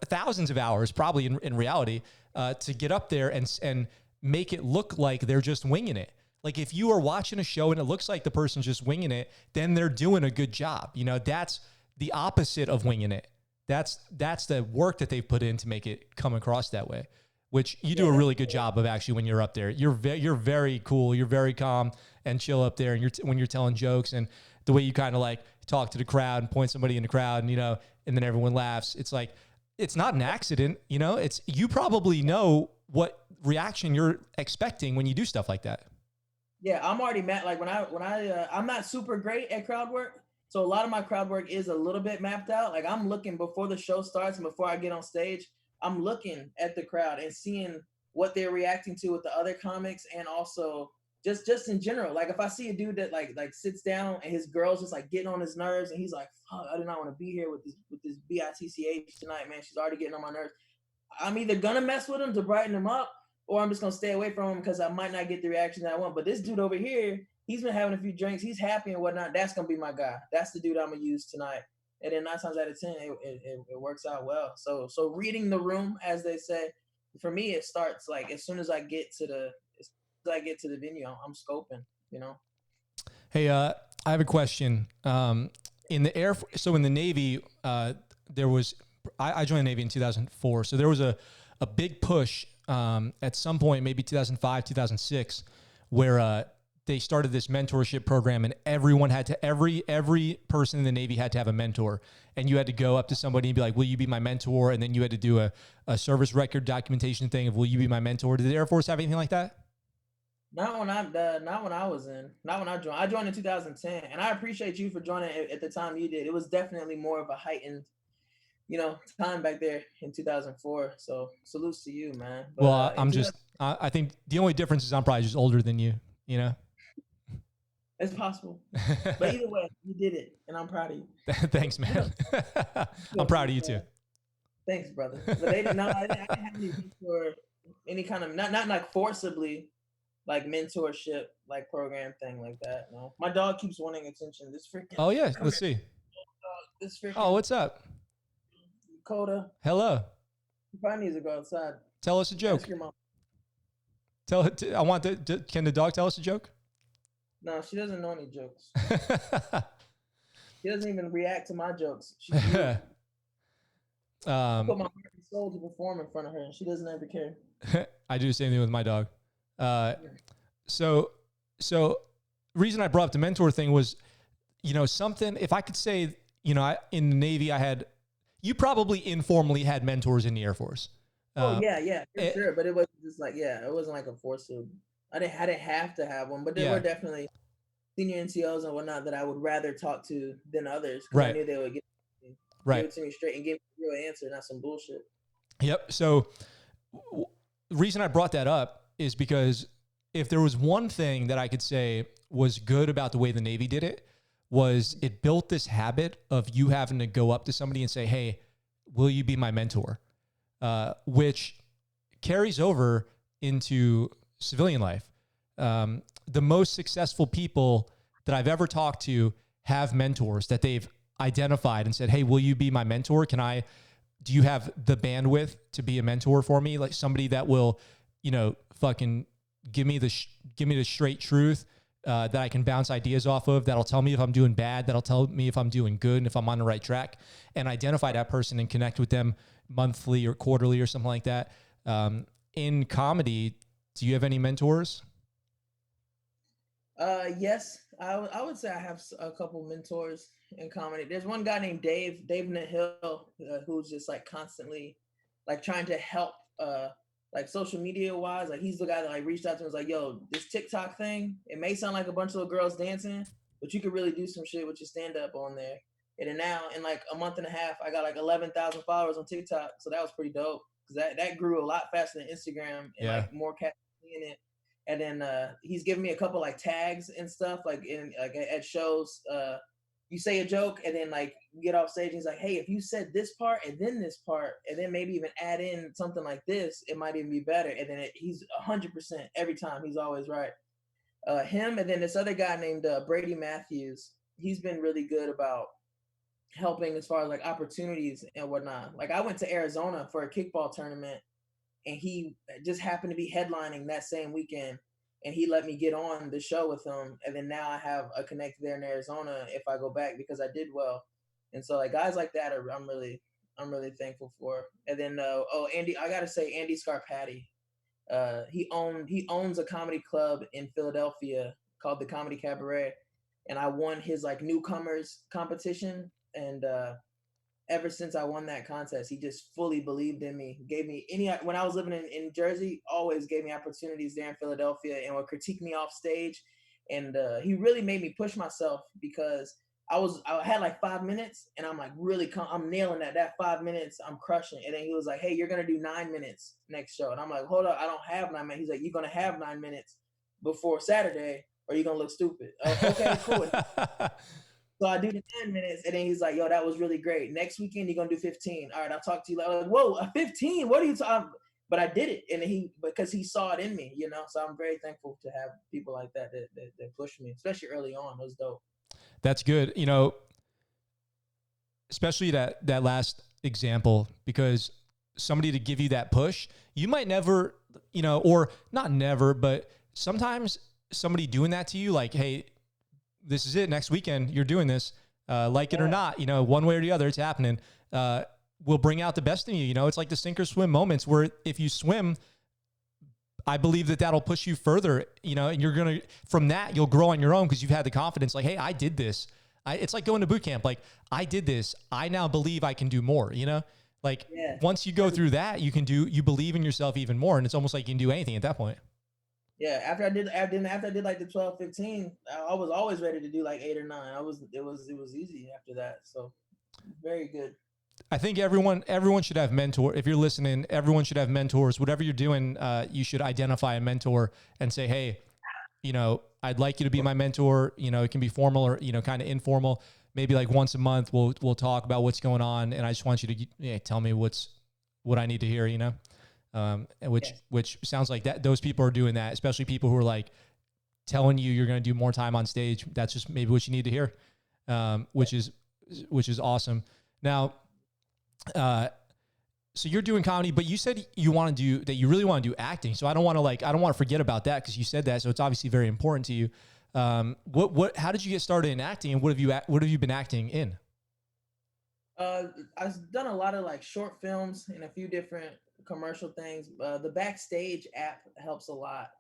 thousands of hours probably in reality, to get up there and make it look like they're just winging it. Like if you are watching a show and it looks like the person's just winging it, then they're doing a good job. That's the opposite of winging it. That's the work that they've put in to make it come across that way, which you do a really good job of actually when you're up there. You're very cool. You're very calm and chill up there. And when you're telling jokes, and the way you kind of like talk to the crowd and point somebody in the crowd, and then everyone laughs. It's like, it's not an accident. It's, you probably know what reaction you're expecting when you do stuff like that. Yeah, I'm already mad. Like when I'm not super great at crowd work. So a lot of my crowd work is a little bit mapped out. Like I'm looking before the show starts and before I get on stage, I'm looking at the crowd and seeing what they're reacting to with the other comics, and also just in general. Like if I see a dude that like sits down and his girl's just like getting on his nerves, and he's like, fuck, I do not want to be here with this bitch tonight, man. She's already getting on my nerves. I'm either gonna mess with him to brighten him up, or I'm just gonna stay away from him because I might not get the reaction that I want. But this dude over here, he's been having a few drinks, he's happy and whatnot. That's gonna be my guy. That's the dude I'm gonna use tonight. And then 9 times out of 10, it works out well. So reading the room, as they say, for me, it starts like as soon as I get to the venue, I'm scoping. Hey, I have a question. In the Navy, there was, I joined the Navy in 2004. So there was a big push at some point, maybe 2005, 2006, where they started this mentorship program, and everyone had to, every person in the Navy had to have a mentor, and you had to go up to somebody and be like, will you be my mentor? And then you had to do a service record documentation thing of, will you be my mentor? Did the Air Force have anything like that? Not when I was in. Not when I joined. I joined in 2010, and I appreciate you for joining at the time you did. It was definitely more of a heightened time back there in 2004. So salutes to you, man. But Well, in I'm 2000, just, I think the only difference is I'm probably just older than you, you know? it's possible. But either way, you did it, and I'm proud of you. Thanks, We're man. gonna I'm go proud through, of you too. thanks, brother. But they didn't. No, I didn't have any mentor, any kind of not like forcibly like mentorship like program thing like that. No, my dog keeps wanting attention. This freaking Oh yeah, come let's here, see. this Oh, freaking what's up? Coda. Hello. You probably needs to go outside. Tell us a joke. Ask your mom. Tell it. I want can the dog tell us a joke? No, she doesn't know any jokes. She doesn't even react to my jokes. She's rude. I put my heart and soul to perform in front of her, and she doesn't ever care. I do the same thing with my dog. So reason I brought up the mentor thing was, something, if I could say, in the Navy, you probably informally had mentors in the Air Force. Oh yeah, for sure. But it wasn't just like, it wasn't like a force of, I didn't have to have one, but there were definitely senior NCOs and whatnot that I would rather talk to than others, because I knew they would give it to me straight and give me a real answer, not some bullshit. Yep. So the reason I brought that up is because if there was one thing that I could say was good about the way the Navy did it, was it built this habit of you having to go up to somebody and say, hey, will you be my mentor? Which carries over into civilian life. The most successful people that I've ever talked to have mentors that they've identified and said, hey, will you be my mentor? Do you have the bandwidth to be a mentor for me? Like somebody that will, fucking give me the straight truth, that I can bounce ideas off of, that'll tell me if I'm doing bad, that'll tell me if I'm doing good and if I'm on the right track, and identify that person and connect with them monthly or quarterly or something like that. In comedy, do you have any mentors? Yes, I would say I have a couple mentors in comedy. There's one guy named Dave Nahill, who's just like constantly like trying to help, like social media wise. Like he's the guy that like reached out to me and was like, yo, this TikTok thing, it may sound like a bunch of little girls dancing, but you could really do some shit with your stand up on there. And then now in like a month and a half, I got like 11,000 followers on TikTok. So that was pretty dope, because that grew a lot faster than Instagram, and like more cats seeing it. And then he's giving me a couple like tags and stuff, like in like at shows. You say a joke and then like you get off stage and he's like, hey, if you said this part and then this part and then maybe even add in something like this, it might even be better. And then he's 100% every time. He's always right. Him, and then this other guy named Brady Matthews. He's been really good about helping as far as like opportunities and whatnot. Like I went to Arizona for a kickball tournament, and he just happened to be headlining that same weekend, and he let me get on the show with him. And then now I have a connect there in Arizona if I go back, because I did well. And so like guys like that I'm really thankful for. And then Andy, I gotta say Andy Scarpati. He owns a comedy club in Philadelphia called the Comedy Cabaret, and I won his like newcomers competition. And ever since I won that contest, he just fully believed in me. Gave me when I was living in Jersey, always gave me opportunities there in Philadelphia, and would critique me off stage. And he really made me push myself, because I had like 5 minutes, and I'm like I'm nailing that 5 minutes, I'm crushing. And then he was like, hey, you're gonna do 9 minutes next show. And I'm like, hold up, I don't have 9 minutes. He's like, you're gonna have 9 minutes before Saturday, or you're gonna look stupid. Okay, cool. So I do the 10 minutes, and then he's like, yo, that was really great. Next weekend, you're going to do 15. All right, I'll talk to you. Like, whoa, a 15? What are you talking? But I did it, and because he saw it in me, So I'm very thankful to have people like that push me, especially early on. It was dope. That's good. Especially that last example, because somebody to give you that push, you might never, or not never, but sometimes somebody doing that to you, like, hey, this is it. Next weekend, you're doing this, like it or not, one way or the other, it's happening. Will bring out the best in you. It's like the sink or swim moments, where if you swim, I believe that'll push you further, and you're going to, from that, you'll grow on your own, because you've had the confidence, like, hey, I did this. It's like going to boot camp. Like, I did this. I now believe I can do more, once you go through that, you believe in yourself even more. And it's almost like you can do anything at that point. Yeah, after I did like the 12, 15, I was always ready to do like 8 or 9. It was easy after that. So very good. I think everyone should have mentor. If you're listening, everyone should have mentors. Whatever you're doing, you should identify a mentor and say, hey, I'd like you to be my mentor. It can be formal or, kind of informal. Maybe like once a month, we'll talk about what's going on. And I just want you to tell me what I need to hear, which sounds like that those people are doing that, especially people who are like telling you you're going to do more time on stage. That's just maybe what you need to hear, which is awesome. Now, so you're doing comedy, but you said you really want to do acting. So I don't want to forget about that because you said that. So it's obviously very important to you. How did you get started in acting, and what have you been acting in? I've done a lot of like short films and a few different commercial things. The Backstage app helps a lot.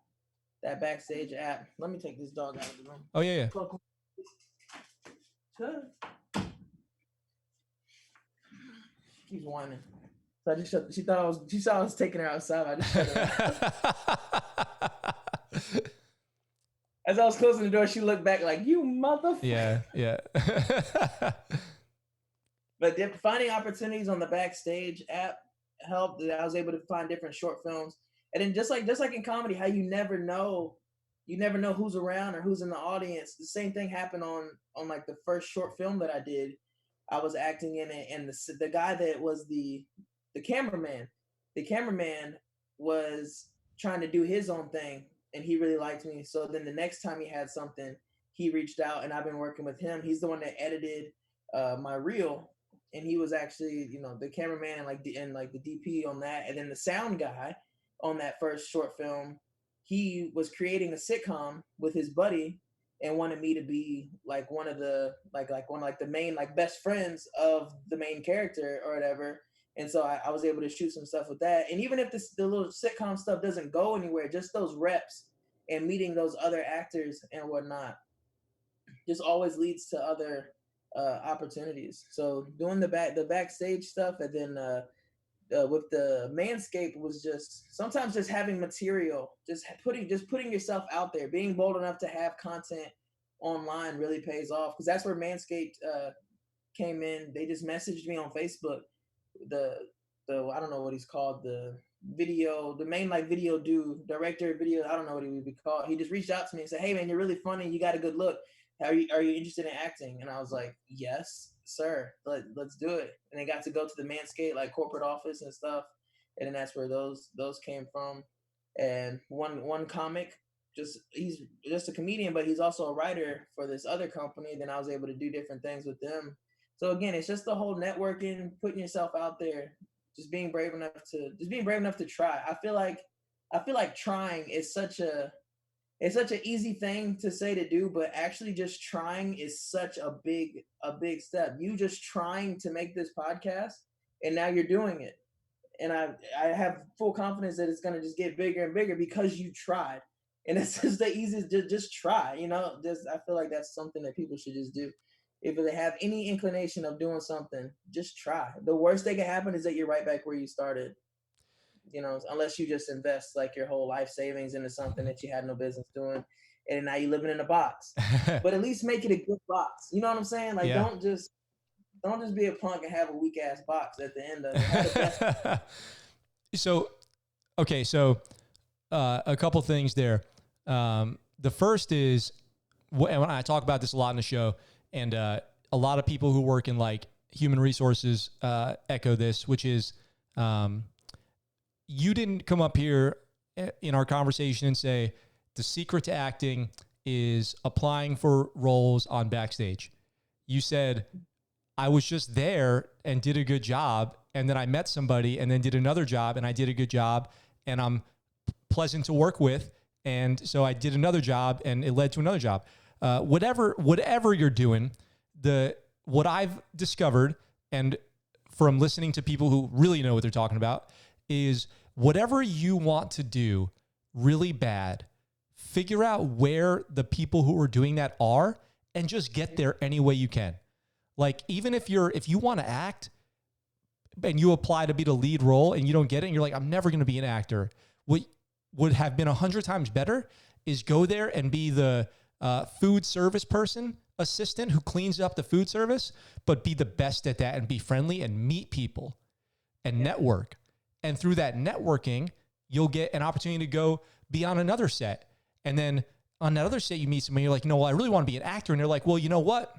That Backstage app. Let me take this dog out of the room. Oh yeah. She keeps whining. So I just she saw I was taking her outside. I just shut her out. As I was closing the door, she looked back like, "You motherfucker." Yeah. But finding opportunities on the Backstage app helped. I was able to find different short films, and then just like in comedy, how you never know who's around or who's in the audience. The same thing happened on like the first short film that I did. I was acting in it, and the guy that was the cameraman was trying to do his own thing, and he really liked me. So then the next time he had something, he reached out, and I've been working with him. He's the one that edited my reel, and he was actually the cameraman and the DP on that, and then the sound guy on that first short film. He was creating a sitcom with his buddy and wanted me to be like one of the the main best friends of the main character or whatever. And so I was able to shoot some stuff with that. And even if the little sitcom stuff doesn't go anywhere, just those reps and meeting those other actors and whatnot just always leads to other opportunities. So doing the backstage stuff, and then with the Manscaped was just sometimes just having material, just putting yourself out there, being bold enough to have content online really pays off, because that's where Manscaped came in. They just messaged me on Facebook. The I don't know what he's called, the main video director of video, I don't know what he would be called. He just reached out to me and said, "Hey man, you're really funny, you got a good look. Are you interested in acting?" And I was like, "Yes, sir. Let's do it." And I got to go to the Manscaped corporate office and stuff, and then that's where those came from. And one comic, he's just a comedian, but he's also a writer for this other company. Then I was able to do different things with them. So again, it's just the whole networking, putting yourself out there, just being brave enough to try. I feel like trying is such an easy thing to say to do, but actually just trying is such a big step. You just trying to make this podcast, and now you're doing it. And I have full confidence that it's going to just get bigger and bigger because you tried. And it's just the easiest, just try, I feel like that's something that people should just do. If they have any inclination of doing something, just try. The worst that can happen is that you're right back where you started. Unless you just invest your whole life savings into something that you had no business doing, and now you're living in a box. But at least make it a good box. You know what I'm saying? Don't just be a punk and have a weak ass box at the end of it. So a couple things there. The first is, and when I talk about this a lot in the show, and a lot of people who work in human resources echo this, which is, you didn't come up here in our conversation and say the secret to acting is applying for roles on Backstage. You said, I was just there and did a good job, and then I met somebody and then did another job and I did a good job, and I'm pleasant to work with, and so I did another job and it led to another job. Whatever you're doing, what I've discovered, and from listening to people who really know what they're talking about, is whatever you want to do really bad, figure out where the people who are doing that are and just get there any way you can. Even if you want to act and you apply to be the lead role and you don't get it and you're like, I'm never going to be an actor. What would have been 100 times better is go there and be the food service person assistant who cleans up the food service, but be the best at that and be friendly and meet people and network. And through that networking, you'll get an opportunity to go be on another set. And then on that other set, you meet somebody, you're like, no, well, I really want to be an actor. And they're like, well, you know what?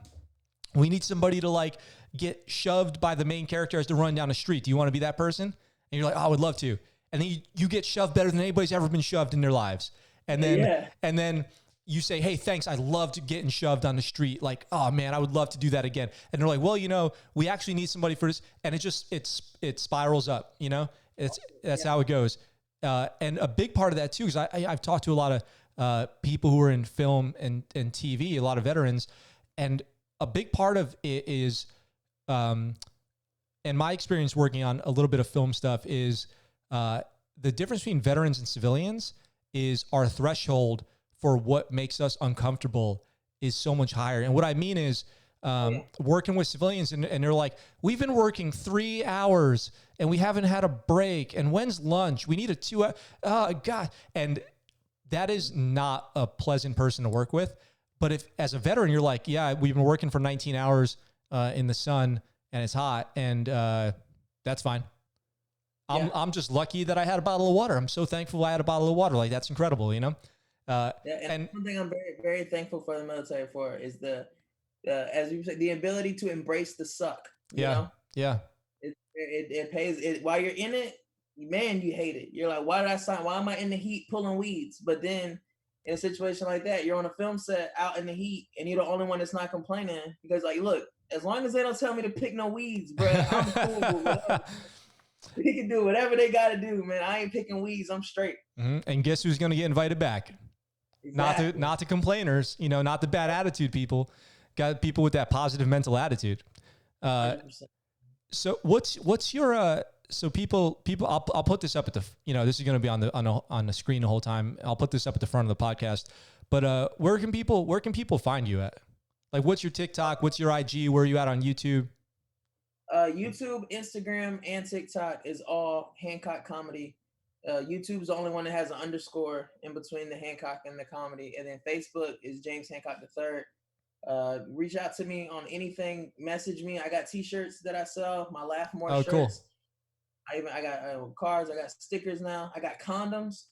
We need somebody to like get shoved by the main character as to run down the street. Do you want to be that person? And you're like, oh, I would love to. And then you get shoved better than anybody's ever been shoved in their lives. And then you say, hey, thanks. I loved getting shoved on the street. Like, oh man, I would love to do that again. And they're like, well, you know, we actually need somebody for this. And it spirals up, you know, that's how it goes. And a big part of that too, is I've talked to a lot of people who are in film and TV, a lot of veterans, and a big part of it is, and my experience working on a little bit of film stuff is the difference between veterans and civilians is our threshold for what makes us uncomfortable is so much higher. And what I mean is working with civilians and they're like, we've been working 3 hours and we haven't had a break. And when's lunch? We need a 2 hour. Oh God. And that is not a pleasant person to work with. But if as a veteran, you're like, yeah, we've been working for 19 hours in the sun and it's hot and that's fine. I'm just lucky that I had a bottle of water. I'm so thankful I had a bottle of water. Like that's incredible, you know? And one thing I'm very, very thankful for the military for is as you said, the ability to embrace the suck. You know? Yeah. It pays it while you're in it, man, you hate it. You're like, why did I sign? Why am I in the heat pulling weeds? But then in a situation like that, you're on a film set out in the heat and you're the only one that's not complaining because like, look, as long as they don't tell me to pick no weeds, bro, I'm cool with whatever. They can do whatever they got to do, man. I ain't picking weeds. I'm straight. Mm-hmm. And guess who's going to get invited back? Exactly. Not the complainers, you know, not the bad attitude people. Got people with that positive mental attitude. So what's your so people I'll put this up at the, you know, this is going to be on the screen the whole time. I'll put this up at the front of the podcast. But where can people find you at? Like what's your TikTok? What's your IG? Where are you at on YouTube? YouTube, Instagram, and TikTok is all Hancock Comedy. YouTube's the only one that has an underscore in between the Hancock and the comedy. And then Facebook is James Hancock III. Reach out to me on anything. Message me. I got t-shirts that I sell. My Laugh More shirts. Cool. I got cards. I got stickers now. I got condoms.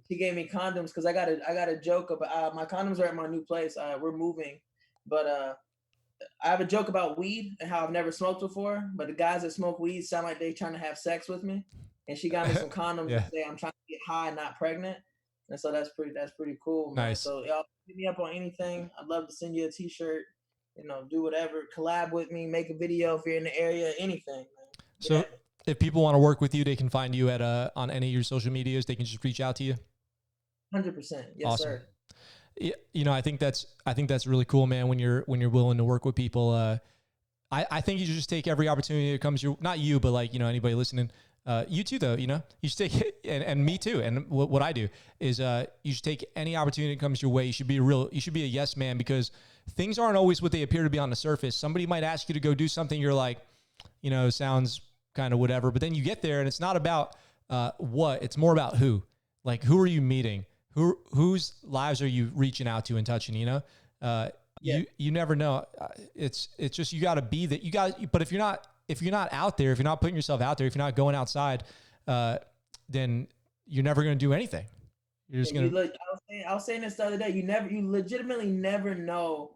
She gave me condoms because I got a joke about my condoms are at my new place. We're moving, but I have a joke about weed and how I've never smoked before, but the guys that smoke weed sound like they trying to have sex with me. And she got me some condoms to say I'm trying to get high, not pregnant. And so that's pretty cool, man. Nice. So y'all hit me up on anything. I'd love to send you a t-shirt, you know, do whatever, collab with me, make a video if you're in the area, anything, man. So if people want to work with you, they can find you at on any of your social medias. They can just reach out to you. 100%. Yes, awesome. Sir. You know, I think that's really cool, man. When you're willing to work with people, I think you should just take every opportunity that comes your, not you, but like, you know, anybody listening, you too, though, you know, you should take it, and me too. And what I do is, you should take any opportunity that comes your way. You should be a yes man, because things aren't always what they appear to be on the surface. Somebody might ask you to go do something. You're like, you know, sounds kind of whatever, but then you get there and it's not about, what, it's more about who, like, who are you meeting? Whose lives are you reaching out to and touching, you know? You never know. It's just, you got to be that. But if you're not out there, if you're not putting yourself out there, if you're not going outside, then you're never going to do anything. You're just going to. I was saying this the other day. You legitimately never know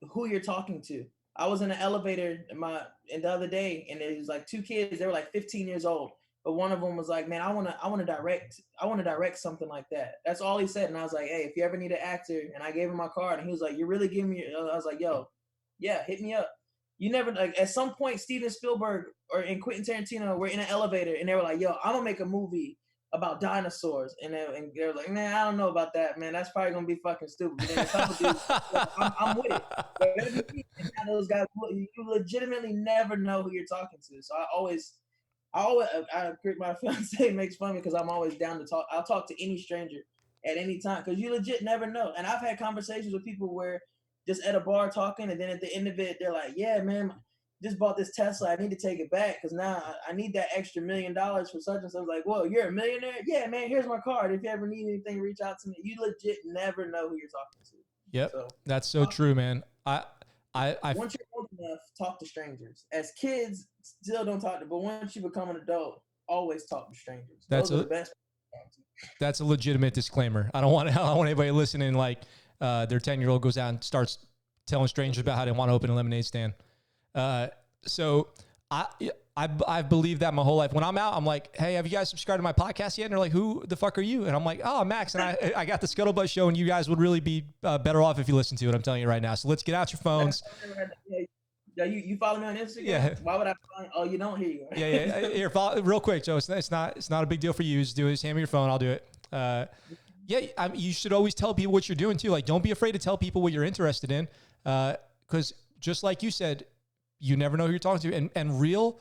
who you're talking to. I was in an elevator the other day, and it was like two kids. They were like 15 years old. But one of them was like, man, I want to direct something like that. That's all he said. And I was like, hey, if you ever need an actor, and I gave him my card, and he was like, you're really giving me, I was like, yo, yeah, hit me up. You never, like, at some point, Steven Spielberg and Quentin Tarantino were in an elevator, and they were like, yo, I'm gonna make a movie about dinosaurs. And they were like, man, I don't know about that, man. That's probably gonna be fucking stupid. But then if I'm with it. But those guys, you legitimately never know who you're talking to. So my fiance makes fun of me because I'm always down to talk. I'll talk to any stranger at any time because you legit never know. And I've had conversations with people where just at a bar talking, and then at the end of it, they're like, yeah, man, just bought this Tesla. I need to take it back because now I need that extra $1 million for such and such. Like, whoa, you're a millionaire? Yeah, man, here's my card. If you ever need anything, reach out to me. You legit never know who you're talking to. Yep. So That's so true, man. Once you're old enough, talk to strangers. As kids, still don't talk to, but once you become an adult, always talk to strangers. Those are the best. That's a legitimate disclaimer. I don't want anybody listening like their 10-year-old goes out and starts telling strangers about how they want to open a lemonade stand. So I've believed that my whole life. When I'm out, I'm like, hey, have you guys subscribed to my podcast yet? And they're like, who the fuck are you? And I'm like, oh, I'm Max, and I got the ScuttleButt Show, and you guys would really be better off if you listen to it. I'm telling you right now. So let's get out your phones. Yeah, you follow me on Instagram? Yeah. Why would I follow? Oh, you don't hear you. Yeah. Here, follow real quick, Joe. It's not a big deal for you. Just do it. Just hand me your phone. I'll do it. You should always tell people what you're doing too. Like, don't be afraid to tell people what you're interested in. Because just like you said, you never know who you're talking to. And real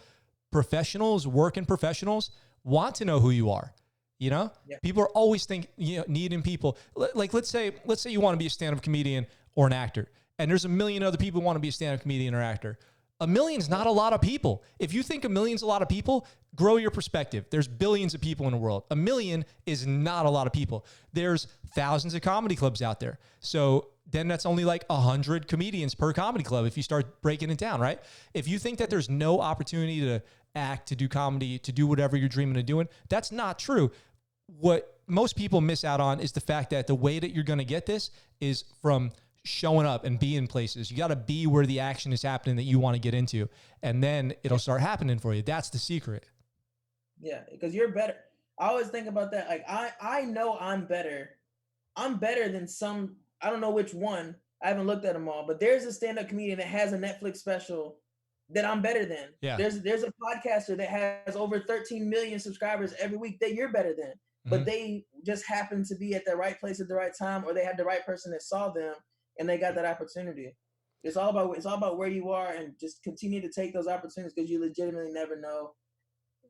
professionals, working professionals, want to know who you are. You know, people are always needing people. Like, let's say you want to be a stand-up comedian or an actor, and there's a million other people who want to be a stand-up comedian or actor. A million's not a lot of people. If you think a million's a lot of people, grow your perspective. There's billions of people in the world. A million is not a lot of people. There's thousands of comedy clubs out there. So then that's only like 100 comedians per comedy club if you start breaking it down, right? If you think that there's no opportunity to act, to do comedy, to do whatever you're dreaming of doing, that's not true. What most people miss out on is the fact that the way that you're going to get this is from showing up and being places. You got to be where the action is happening that you want to get into, and then it'll start happening for you. That's the secret. Yeah, because you're better. I always think about that. Like, I know I'm better. I'm better than some, I don't know which one. I haven't looked at them all, but there's a stand-up comedian that has a Netflix special that I'm better than. Yeah. There's a podcaster that has over 13 million subscribers every week that you're better than. But they just happen to be at the right place at the right time, or they had the right person that saw them and they got that opportunity. It's all about where you are, and just continue to take those opportunities, because you legitimately never know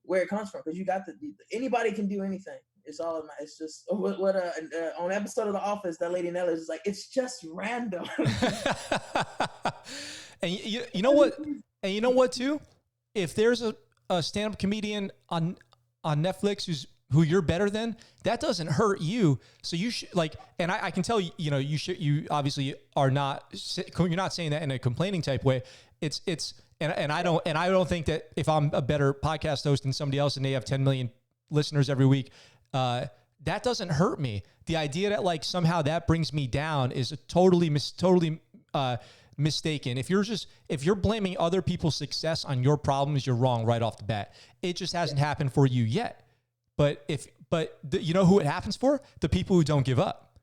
where it comes from. Because you got anybody can do anything. It's just what on episode of The Office, that lady Nella is like, it's just random. And you know what? And you know what too? If there's a stand-up comedian on Netflix who you're better than, that doesn't hurt you. So you should, like, and I can tell you, you obviously are not, you're not saying that in a complaining type way. And I don't think that if I'm a better podcast host than somebody else and they have 10 million listeners every week, that doesn't hurt me. The idea that like somehow that brings me down is totally mistaken. If you're blaming other people's success on your problems, you're wrong right off the bat. It just hasn't happened for you yet. But you know who it happens for? The people who don't give up.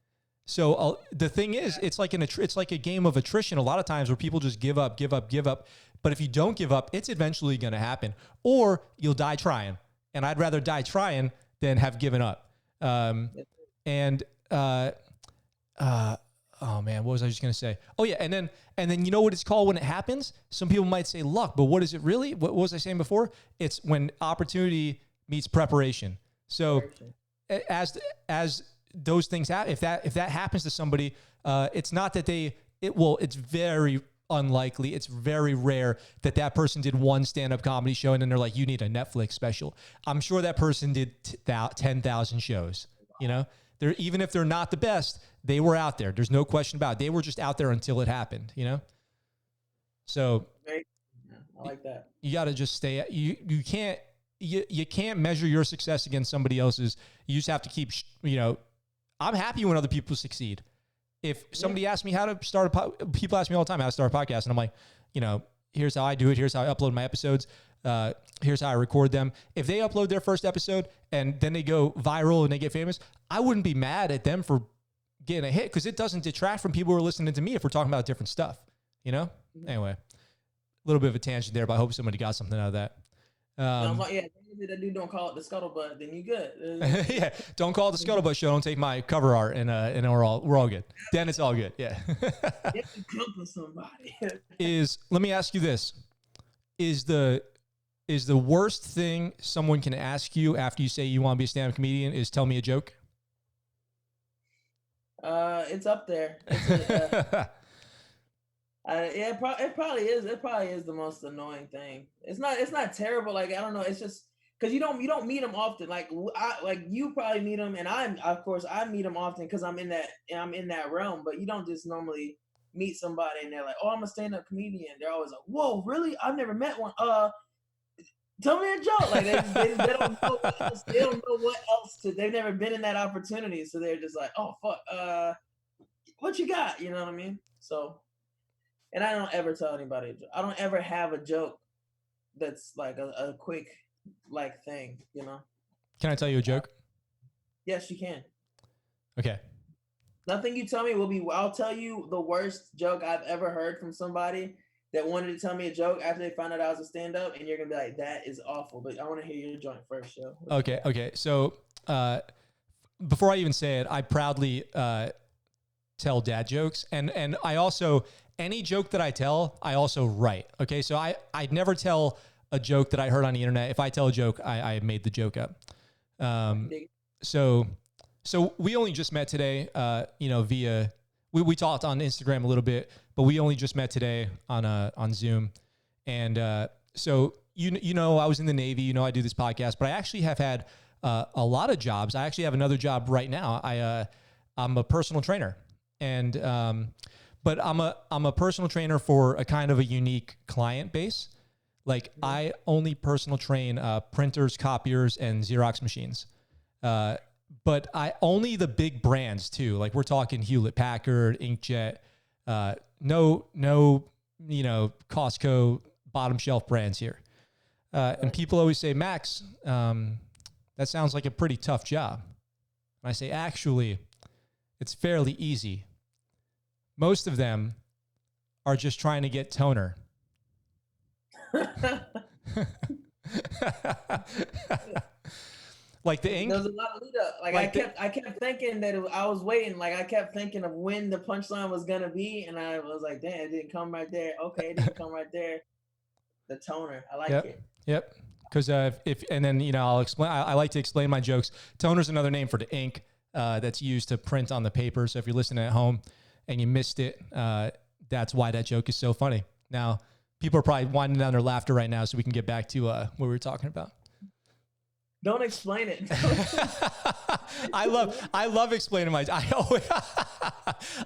So the thing is, it's like a game of attrition a lot of times, where people just give up. But if you don't give up, it's eventually going to happen, or you'll die trying. And I'd rather die trying than have given up. Oh man, what was I just going to say? Oh yeah. And then you know what it's called when it happens? Some people might say luck, but what is it really? What was I saying before? It's when opportunity meets preparation. So as those things happen, if that happens to somebody, it's not that it's very unlikely. It's very rare that person did one stand-up comedy show and then they're like, you need a Netflix special. I'm sure that person did 10,000 shows, even if they're not the best, they were out there. There's no question about it. They were just out there until it happened, So I like that. You got to just stay. You can't measure your success against somebody else's. You just have to keep, I'm happy when other people succeed. If somebody asks me how to start people ask me all the time how to start a podcast, and I'm like, here's how I do it. Here's how I upload my episodes. Here's how I record them. If they upload their first episode and then they go viral and they get famous, I wouldn't be mad at them for getting a hit, because it doesn't detract from people who are listening to me if we're talking about different stuff, Anyway, a little bit of a tangent there, but I hope somebody got something out of that. That dude don't call it the ScuttleButt, then you good. Yeah, don't call it the ScuttleButt Show. Don't take my cover art, and we're all good. Then it's all good. Yeah. Somebody. Let me ask you this: is the worst thing someone can ask you after you say you want to be a stand-up comedian is tell me a joke? It's up there. Yeah, it probably is. It probably is the most annoying thing. It's not terrible. Like I don't know. It's just because you don't meet them often. Like you probably meet them, and I'm of course I meet them often because I'm in that realm. But you don't just normally meet somebody and they're like, oh, I'm a stand up comedian. They're always like, whoa, really? I've never met one. Tell me a joke. Like they don't know what else. They don't know what else to. They've never been in that opportunity, so they're just like, oh fuck. What you got? You know what I mean? So. And I don't ever tell anybody a joke. I don't ever have a joke that's like a quick like thing, you know. Can I tell you a joke? Yes, you can. Okay. Nothing you tell me will be. I'll tell you the worst joke I've ever heard from somebody that wanted to tell me a joke after they found out I was a stand up, and you're gonna be like, "That is awful." But I want to hear your joint first, Joe. Okay. Okay. So before I even say it, I proudly tell dad jokes, and I also any joke that I tell, I also write. Okay. So I'd never tell a joke that I heard on the internet. If I tell a joke, I made the joke up. So we only just met today, via, we talked on Instagram a little bit, but we only just met today on Zoom. And so, I was in the Navy, I do this podcast, but I actually have had a lot of jobs. I actually have another job right now. I'm a personal trainer, and but I'm a personal trainer for a kind of a unique client base. Like I only personal train printers, copiers, and Xerox machines. But I only the big brands too. Like we're talking Hewlett Packard, Inkjet, no, Costco bottom shelf brands here. And people always say, Max, that sounds like a pretty tough job. And I say, actually, it's fairly easy. Most of them are just trying to get toner. Like the ink. There's a lot of lead up. Like I kept thinking that I was waiting. Like I kept thinking of when the punchline was gonna be, and I was like, damn, it didn't come right there. Okay, it didn't come right there. The toner, I like it. Yep. Because I'll explain. I like to explain my jokes. Toner's another name for the ink that's used to print on the paper. So if you're listening at home and you missed it, that's why that joke is so funny. Now, people are probably winding down their laughter right now, so we can get back to what we were talking about. Don't explain it. I love explaining my.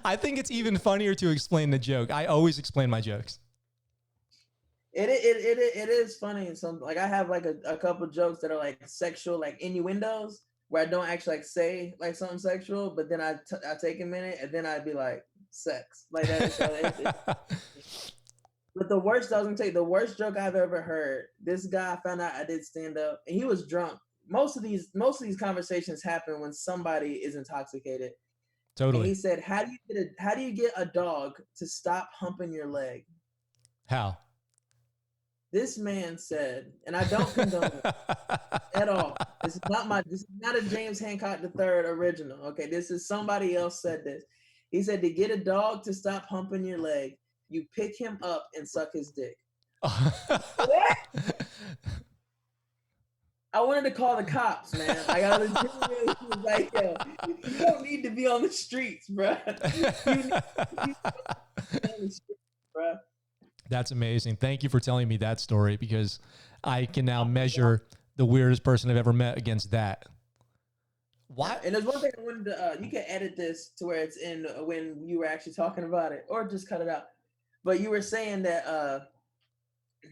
I think it's even funnier to explain the joke. I always explain my jokes. It is funny. Some like I have like a couple jokes that are like sexual, like innuendos, where I don't actually like say like something sexual, but then I take a minute and then I'd be like sex like that. But the worst the worst joke I've ever heard. This guy found out I did stand up, and he was drunk. Most of these conversations happen when somebody is intoxicated. Totally. And he said, how do you get a dog to stop humping your leg? How? This man said, and I don't condone it at all. This is not a James Hancock III original. Okay, this is somebody else said this. He said to get a dog to stop humping your leg, you pick him up and suck his dick. I wanted to call the cops, man. Like I was like, yo, you don't need to be on the streets, bro. You need to be on the streets, bro. That's amazing. Thank you for telling me that story, because I can now measure the weirdest person I've ever met against that. What? And there's one thing I wanted to, you can edit this to where it's in when you were actually talking about it, or just cut it out. But you were saying that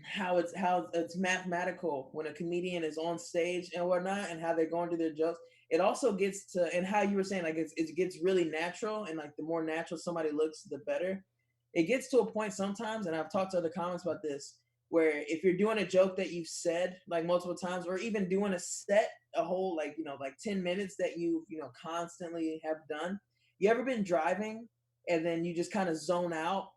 how it's mathematical when a comedian is on stage and whatnot, and how they're going to their jokes. It also gets to, and how you were saying, like it gets really natural, and like the more natural somebody looks, the better. It gets to a point sometimes, and I've talked to other comics about this, where if you're doing a joke that you've said like multiple times, or even doing a whole like 10 minutes that you constantly have done. You ever been driving and then you just kind of zone out,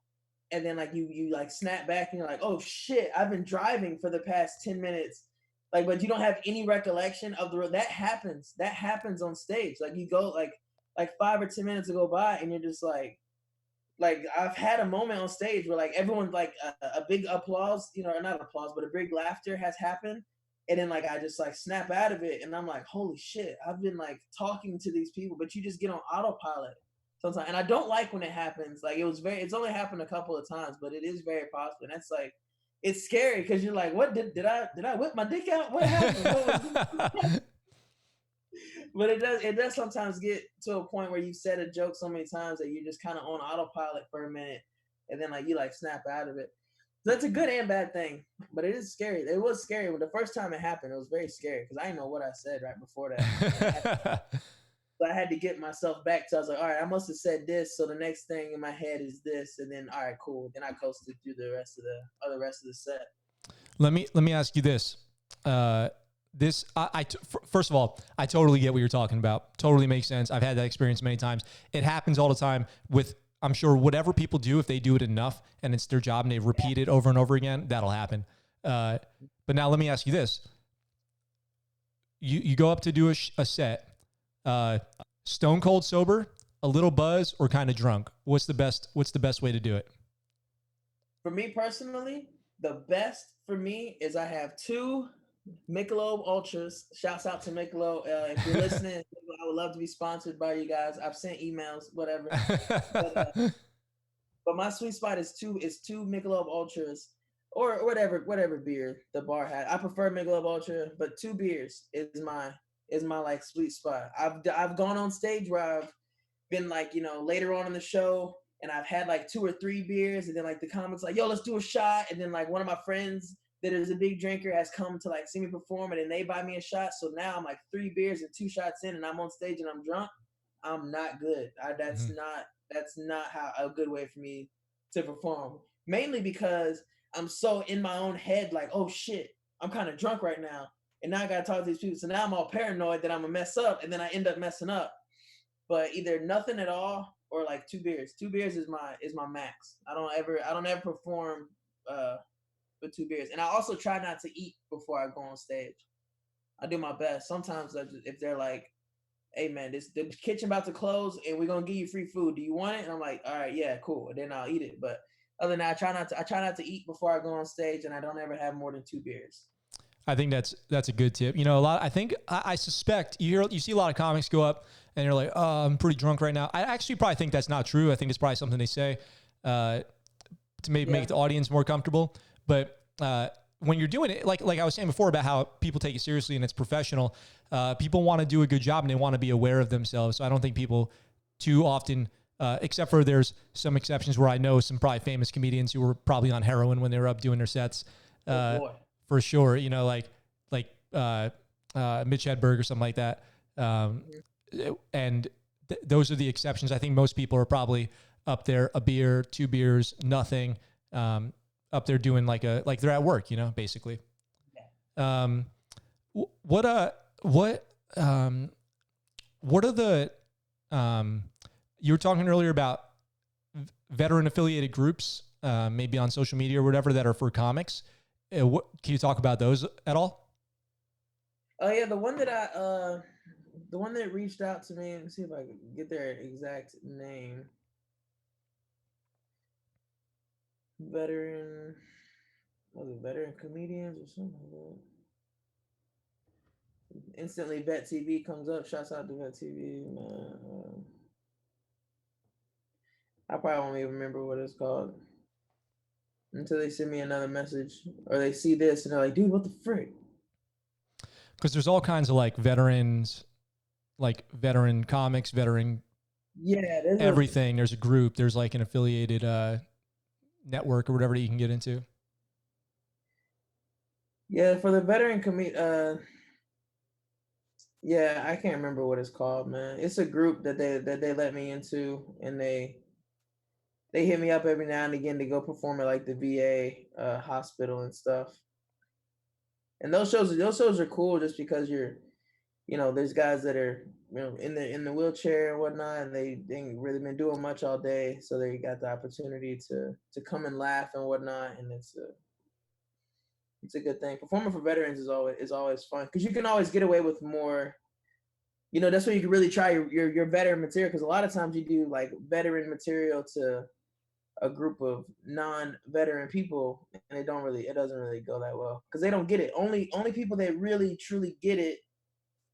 and then like you like snap back and you're like, oh shit, I've been driving for the past 10 minutes, like, but you don't have any recollection of the road. That happens on stage. Like you go like 5 or 10 minutes to go by, and you're just like I've had a moment on stage where like everyone like a big applause, or not applause, but a big laughter has happened. And then like I just like snap out of it, and I'm like, holy shit, I've been like talking to these people, but you just get on autopilot. sometimes, and I don't like when it happens. Like it's only happened a couple of times, but it is very possible. And that's like, it's scary because you're like, what did I whip my dick out? What happened? But it does sometimes get to a point where you said a joke so many times that you're just kind of on autopilot for a minute, and then like you like snap out of it. So that's a good and bad thing, but it is scary. It was scary when the first time it happened. It was very scary because I didn't know what I said right before that. So I had to get myself back to. I was like, all right, I must have said this. So the next thing in my head is this, and then all right, cool. Then I coasted through the rest of the set. Let me ask you this. First of all, I totally get what you're talking about. Totally makes sense. I've had that experience many times. It happens all the time with, I'm sure, whatever people do, if they do it enough and it's their job and they repeat it over and over again, that'll happen. But now let me ask you this. You go up to do a set, stone cold sober, a little buzz, or kind of drunk. What's the best way to do it? For me personally, the best for me is I have 2 Michelob Ultras. Shouts out to Michelob. If you're listening, I would love to be sponsored by you guys. I've sent emails, whatever. But my sweet spot is two Michelob Ultras or whatever beer the bar had. I prefer Michelob Ultra, but 2 beers is my like sweet spot. I've gone on stage where I've been like, later on in the show, and I've had like 2 or 3 beers, and then like the comics like, yo, let's do a shot, and then like one of my friends that is a big drinker has come to like see me perform, and then they buy me a shot. So now I'm like 3 beers and 2 shots in, and I'm on stage and I'm drunk. I'm not good. That's not how a good way for me to perform. Mainly because I'm so in my own head, like, oh shit, I'm kind of drunk right now, and now I gotta talk to these people. So now I'm all paranoid that I'm gonna mess up, and then I end up messing up. But either nothing at all or like 2 beers. 2 beers is my max. I don't ever perform with 2 beers. And I also try not to eat before I go on stage. I do my best. Sometimes if they're like, hey man, the kitchen about to close and we're gonna give you free food. Do you want it? And I'm like, all right, yeah, cool. And then I'll eat it. But other than that, I try not to eat before I go on stage, and I don't ever have more than 2 beers. I think that's a good tip. I suspect you see a lot of comics go up and you're like, oh, I'm pretty drunk right now. I actually probably think that's not true. I think it's probably something they say to maybe make the audience more comfortable. But when you're doing it, like I was saying before about how people take it seriously and it's professional, people want to do a good job and they want to be aware of themselves. So I don't think people too often, except for there's some exceptions where I know some probably famous comedians who were probably on heroin when they were up doing their sets. For sure, like Mitch Hedberg or something like that. And those are the exceptions. I think most people are probably up there, a beer, 2 beers, nothing, up there doing like they're at work, basically. What are the, you were talking earlier about veteran affiliated groups, maybe on social media or whatever, that are for comics. Can you talk about those at all? Oh yeah, the one that reached out to me. Let me see if I can get their exact name. Veteran comedians or something like that. Instantly, VetTV comes up. Shouts out to VetTV, man. I probably won't even remember what it's called until they send me another message or they see this and they're like, dude, what the frick? Because there's all kinds of like veterans, like veteran comics, veteran everything. There's a group. There's like an affiliated network or whatever you can get into. Yeah, for the veteran yeah, I can't remember what it's called, man. It's a group that they let me into, and they hit me up every now and again to go perform at like the VA hospital and stuff. And those shows are cool just because there's guys that are in the wheelchair and whatnot, and they ain't really been doing much all day, so they got the opportunity to come and laugh and whatnot, and it's a good thing. Performing for veterans is always fun because you can always get away with more. That's where you can really try your veteran material, because a lot of times you do like veteran material to a group of non-veteran people, and it doesn't really go that well because they don't get it. Only people that really truly get it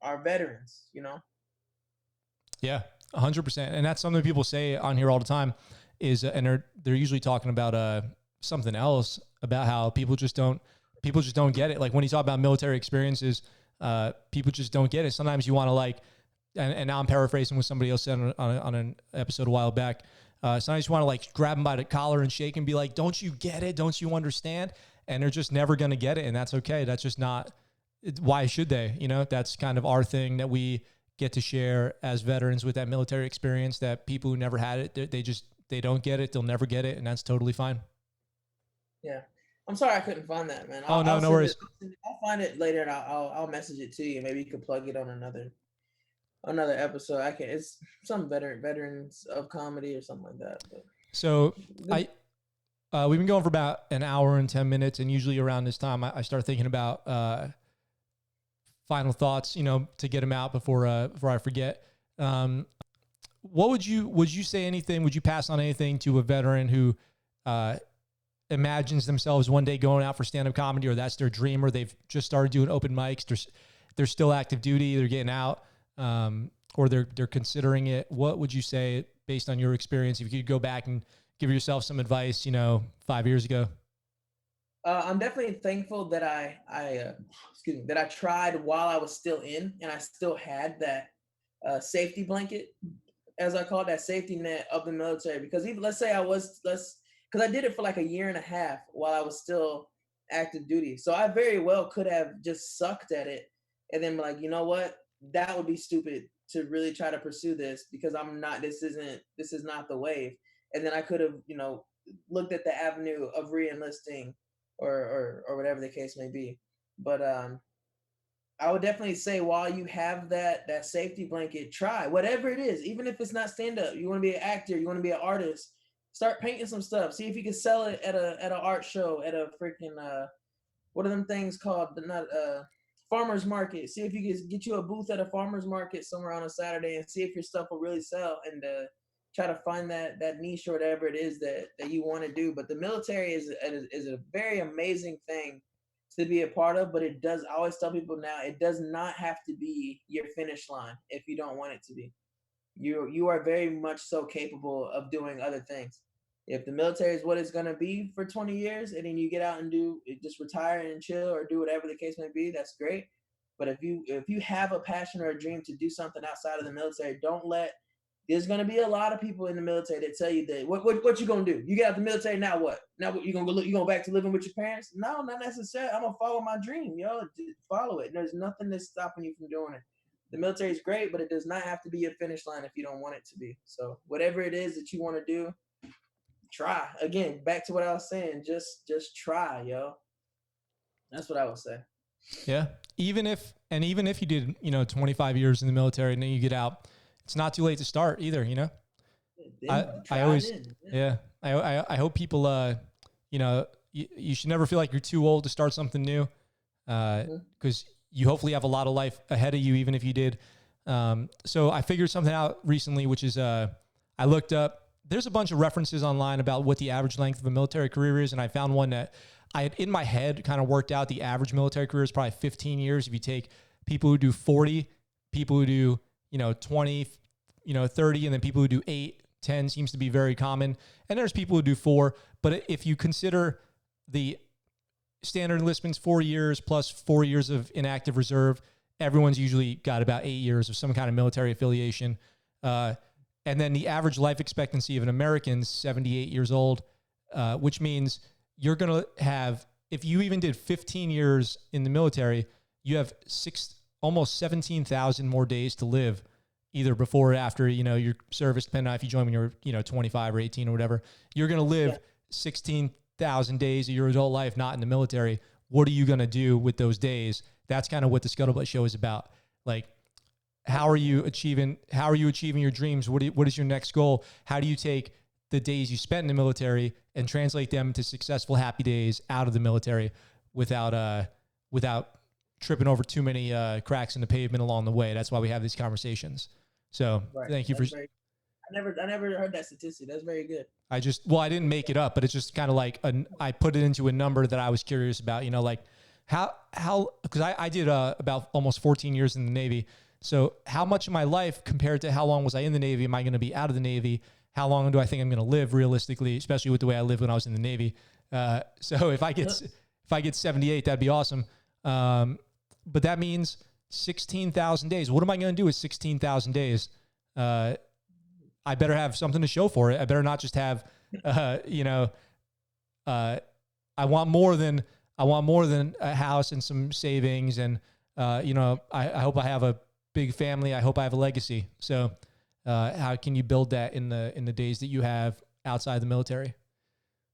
are veterans. Yeah, 100%. And that's something people say on here all the time is, and they're usually talking about something else, about how people just don't get it. Like when you talk about military experiences, people just don't get it. Sometimes you want to like, and now I'm paraphrasing what somebody else said on an episode a while back. Sometimes you want to like grab them by the collar and shake and be like, don't you get it? Don't you understand? And they're just never going to get it. And that's okay. That's just not, why should they? You know, that's kind of our thing that we get to share as veterans with that military experience, that people who never had it, they don't get it. They'll never get it. And that's totally fine. Yeah. I'm sorry I couldn't find that, man. No worries. I'll find it later and I'll message it to you. Maybe you could plug it on another episode. It's some veterans of comedy or something like that. But. So we've been going for about an hour and 10 minutes, and usually around this time I start thinking about final thoughts, you know, to get them out before I forget. What would you say anything? Would you pass on anything to a veteran who imagines themselves one day going out for stand-up comedy, or that's their dream, or they've just started doing open mics, they're still active duty, they're getting out, or they're considering it? What would you say based on your experience if you could go back and give yourself some advice, you know, 5 years ago? I'm definitely thankful that I tried while I was still in, and I still had that safety blanket, as I call it, that safety net of the military. Because even because I did it for like a year and a half while I was still active duty. So I very well could have just sucked at it and then be like, you know what, that would be stupid to really try to pursue this, because this is not the wave. And then I could have, you know, looked at the avenue of re-enlisting or whatever the case may be. But I would definitely say, while you have that safety blanket, try whatever it is. Even if it's not stand-up, you want to be an actor, you want to be an artist, start painting some stuff. See if you can sell it at an art show, at a freaking what are them things called? Farmers market. See if you can get you a booth at a farmers market somewhere on a Saturday, and see if your stuff will really sell, and try to find that niche or whatever it is that you want to do. But the military is a very amazing thing to be a part of, but I always tell people now, it does not have to be your finish line if you don't want it to be. You are very much so capable of doing other things. If the military is what it's going to be for 20 years, and then you get out and just retire and chill or do whatever the case may be, that's great. But if you have a passion or a dream to do something outside of the military, there's going to be a lot of people in the military that tell you that, what you going to do? You get out the military, now what? Now what, you going to go back to living with your parents? No, not necessarily. I'm going to follow my dream, yo. Follow it. There's nothing that's stopping you from doing it. The military is great, but it does not have to be your finish line if you don't want it to be. So whatever it is that you want to do, try. Again, back to what I was saying, just try, yo. That's what I would say. Yeah. Even if you did, 25 years in the military and then you get out, it's not too late to start either, you know? I hope people, you should never feel like you're too old to start something new, because you hopefully have a lot of life ahead of you, even if you did. So I figured something out recently, which is I looked up, there's a bunch of references online about what the average length of a military career is. And I found one that I had in my head kind of worked out. The average military career is probably 15 years. If you take people who do 40, people who do, 20, 30, and then people who do 8, 10 seems to be very common. And there's people who do 4. But if you consider the standard enlistment's 4 years plus 4 years of inactive reserve, everyone's usually got about 8 years of some kind of military affiliation. And then the average life expectancy of an American is 78 years old, which means you're going to have, if you even did 15 years in the military, you have almost 17,000 more days to live, either before or after, your service, depending on if you join when you're, 25 or 18 or whatever. You're going to live 16,000 days of your adult life not in the military. What are you going to do with those days? That's kind of what the ScuttleButt Show is about. Like, how are you achieving your dreams? What is your next goal? How do you take the days you spent in the military and translate them to successful, happy days out of the military without tripping over too many cracks in the pavement along the way? That's why we have these conversations. So Thank you for. I never heard that statistic. That's very good. I didn't make it up, but it's just kind of like I put it into a number that I was curious about. Like how because I did about almost 14 years in the Navy. So how much of my life compared to how long was I in the Navy am I going to be out of the Navy? How long do I think I'm going to live realistically, especially with the way I lived when I was in the Navy? So if I get 78, that'd be awesome. But that means 16,000 days. What am I going to do with 16,000 days? I better have something to show for it. I better not just have, I want more than a house and some savings. And, I hope I have a big family. I hope I have a legacy. So, how can you build that in the days that you have outside the military?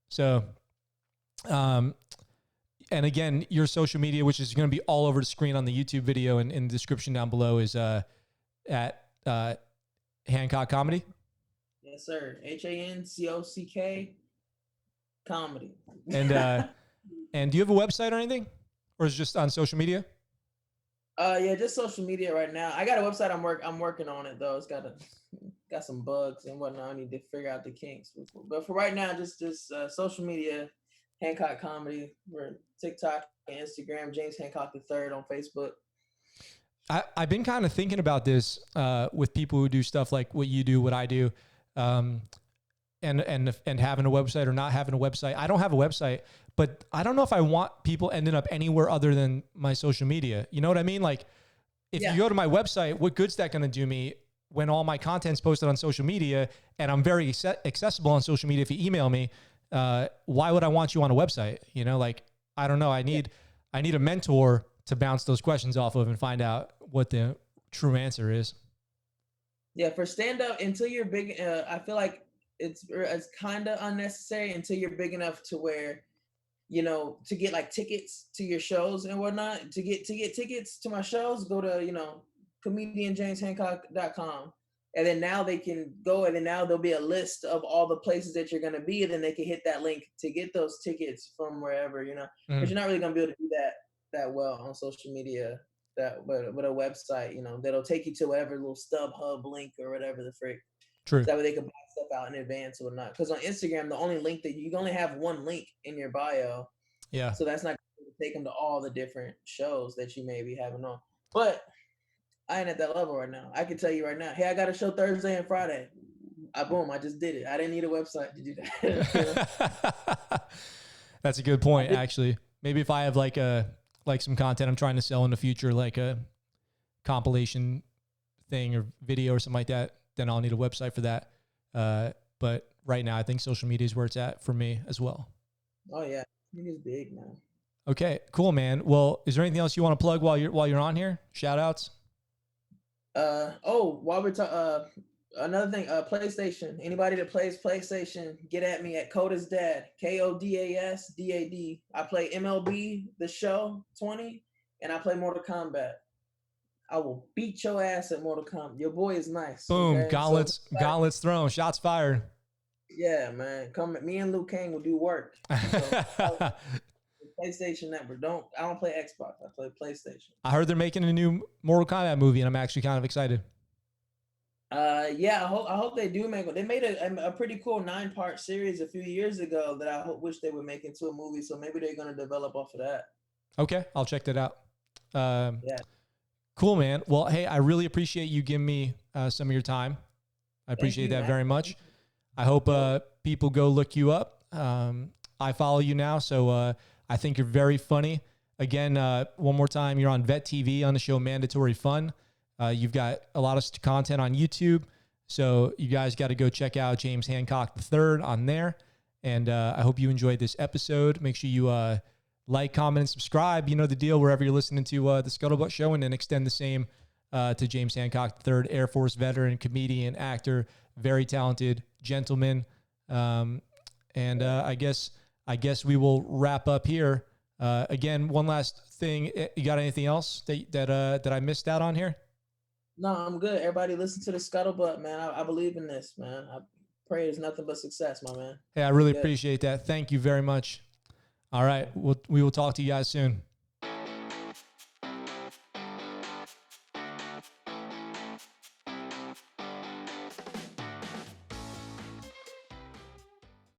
So, and again, your social media, which is going to be all over the screen on the YouTube video and in the description down below, is at Hancock Comedy. Yes, sir. HANCOCK Comedy. And do you have a website or anything, or is it just on social media? Yeah, just social media right now. I got a website. I'm working on it though. It's got some bugs and whatnot. I need to figure out the kinks. But for right now, just social media, Hancock Comedy. We're TikTok and Instagram. James Hancock III on Facebook. I've been kind of thinking about this with people who do stuff like what you do, what I do, and having a website or not having a website. I don't have a website, but I don't know if I want people ending up anywhere other than my social media. You know what I mean? Like, if you go to my website, what good's that going to do me when all my content's posted on social media and I'm very accessible on social media? If you email me, why would I want you on a website? You know, like, I don't know. I need a mentor to bounce those questions off of and find out what the true answer is. Yeah, for stand-up, until you're big, I feel like it's kind of unnecessary until you're big enough to where, to get like tickets to your shows and whatnot. To get tickets to my shows, go to, comedianjameshancock.com. And then now they can go, and then now there'll be a list of all the places that you're going to be. And then they can hit that link to get those tickets from wherever, but you're not really going to be able to do that well on social media, but a website, that'll take you to whatever little StubHub link or whatever the frick. True. That way they can buy stuff out in advance or not. Because on Instagram, the only link that you can only have one link in your bio. Yeah. So that's not going to take them to all the different shows that you may be having on. But I ain't at that level right now. I can tell you right now, hey, I got a show Thursday and Friday. I just did it. I didn't need a website to do that. That's a good point, actually. Maybe if I have like some content I'm trying to sell in the future, like a compilation thing or video or something like that, then I'll need a website for that. But right now, I think social media is where it's at for me as well. Oh yeah, it is big now. Okay, cool, man. Well, is there anything else you want to plug while you're on here? Shout outs. While we're talking, another thing, PlayStation. Anybody that plays PlayStation, get at me at Coda's Dad, KODASDAD. I play MLB The Show 20, and I play Mortal Kombat. I will beat your ass at Mortal Kombat. Your boy is nice. Boom, okay? gauntlets thrown, shots fired. Yeah, man. Come at me and Liu Kang will do work. So, PlayStation Network. I don't play Xbox. I play PlayStation. I heard they're making a new Mortal Kombat movie, and I'm actually kind of excited. Yeah, I hope they do make it. They made a pretty cool 9-part series a few years ago that I wish they would make into a movie. So maybe they're gonna develop off of that. Okay, I'll check that out. Yeah. Cool, man. Well, hey, I really appreciate you giving me some of your time. I appreciate that very much. I hope people go look you up. I follow you now, so I think you're very funny. Again, one more time, you're on VetTV on the show Mandatory Fun. You've got a lot of content on YouTube, so you guys got to go check out James Hancock III on there. And I hope you enjoyed this episode. Make sure you like, comment, and subscribe. You know the deal wherever you're listening to the ScuttleButt Show, and then extend the same to James Hancock III, Air Force veteran, comedian, actor, very talented gentleman. And I guess we will wrap up here. Again, one last thing. You got anything else that I missed out on here? No, I'm good. Everybody listen to the ScuttleButt, man. I believe in this, man. I pray it's nothing but success, my man. Hey, I really appreciate that. Thank you very much. All right. We will talk to you guys soon.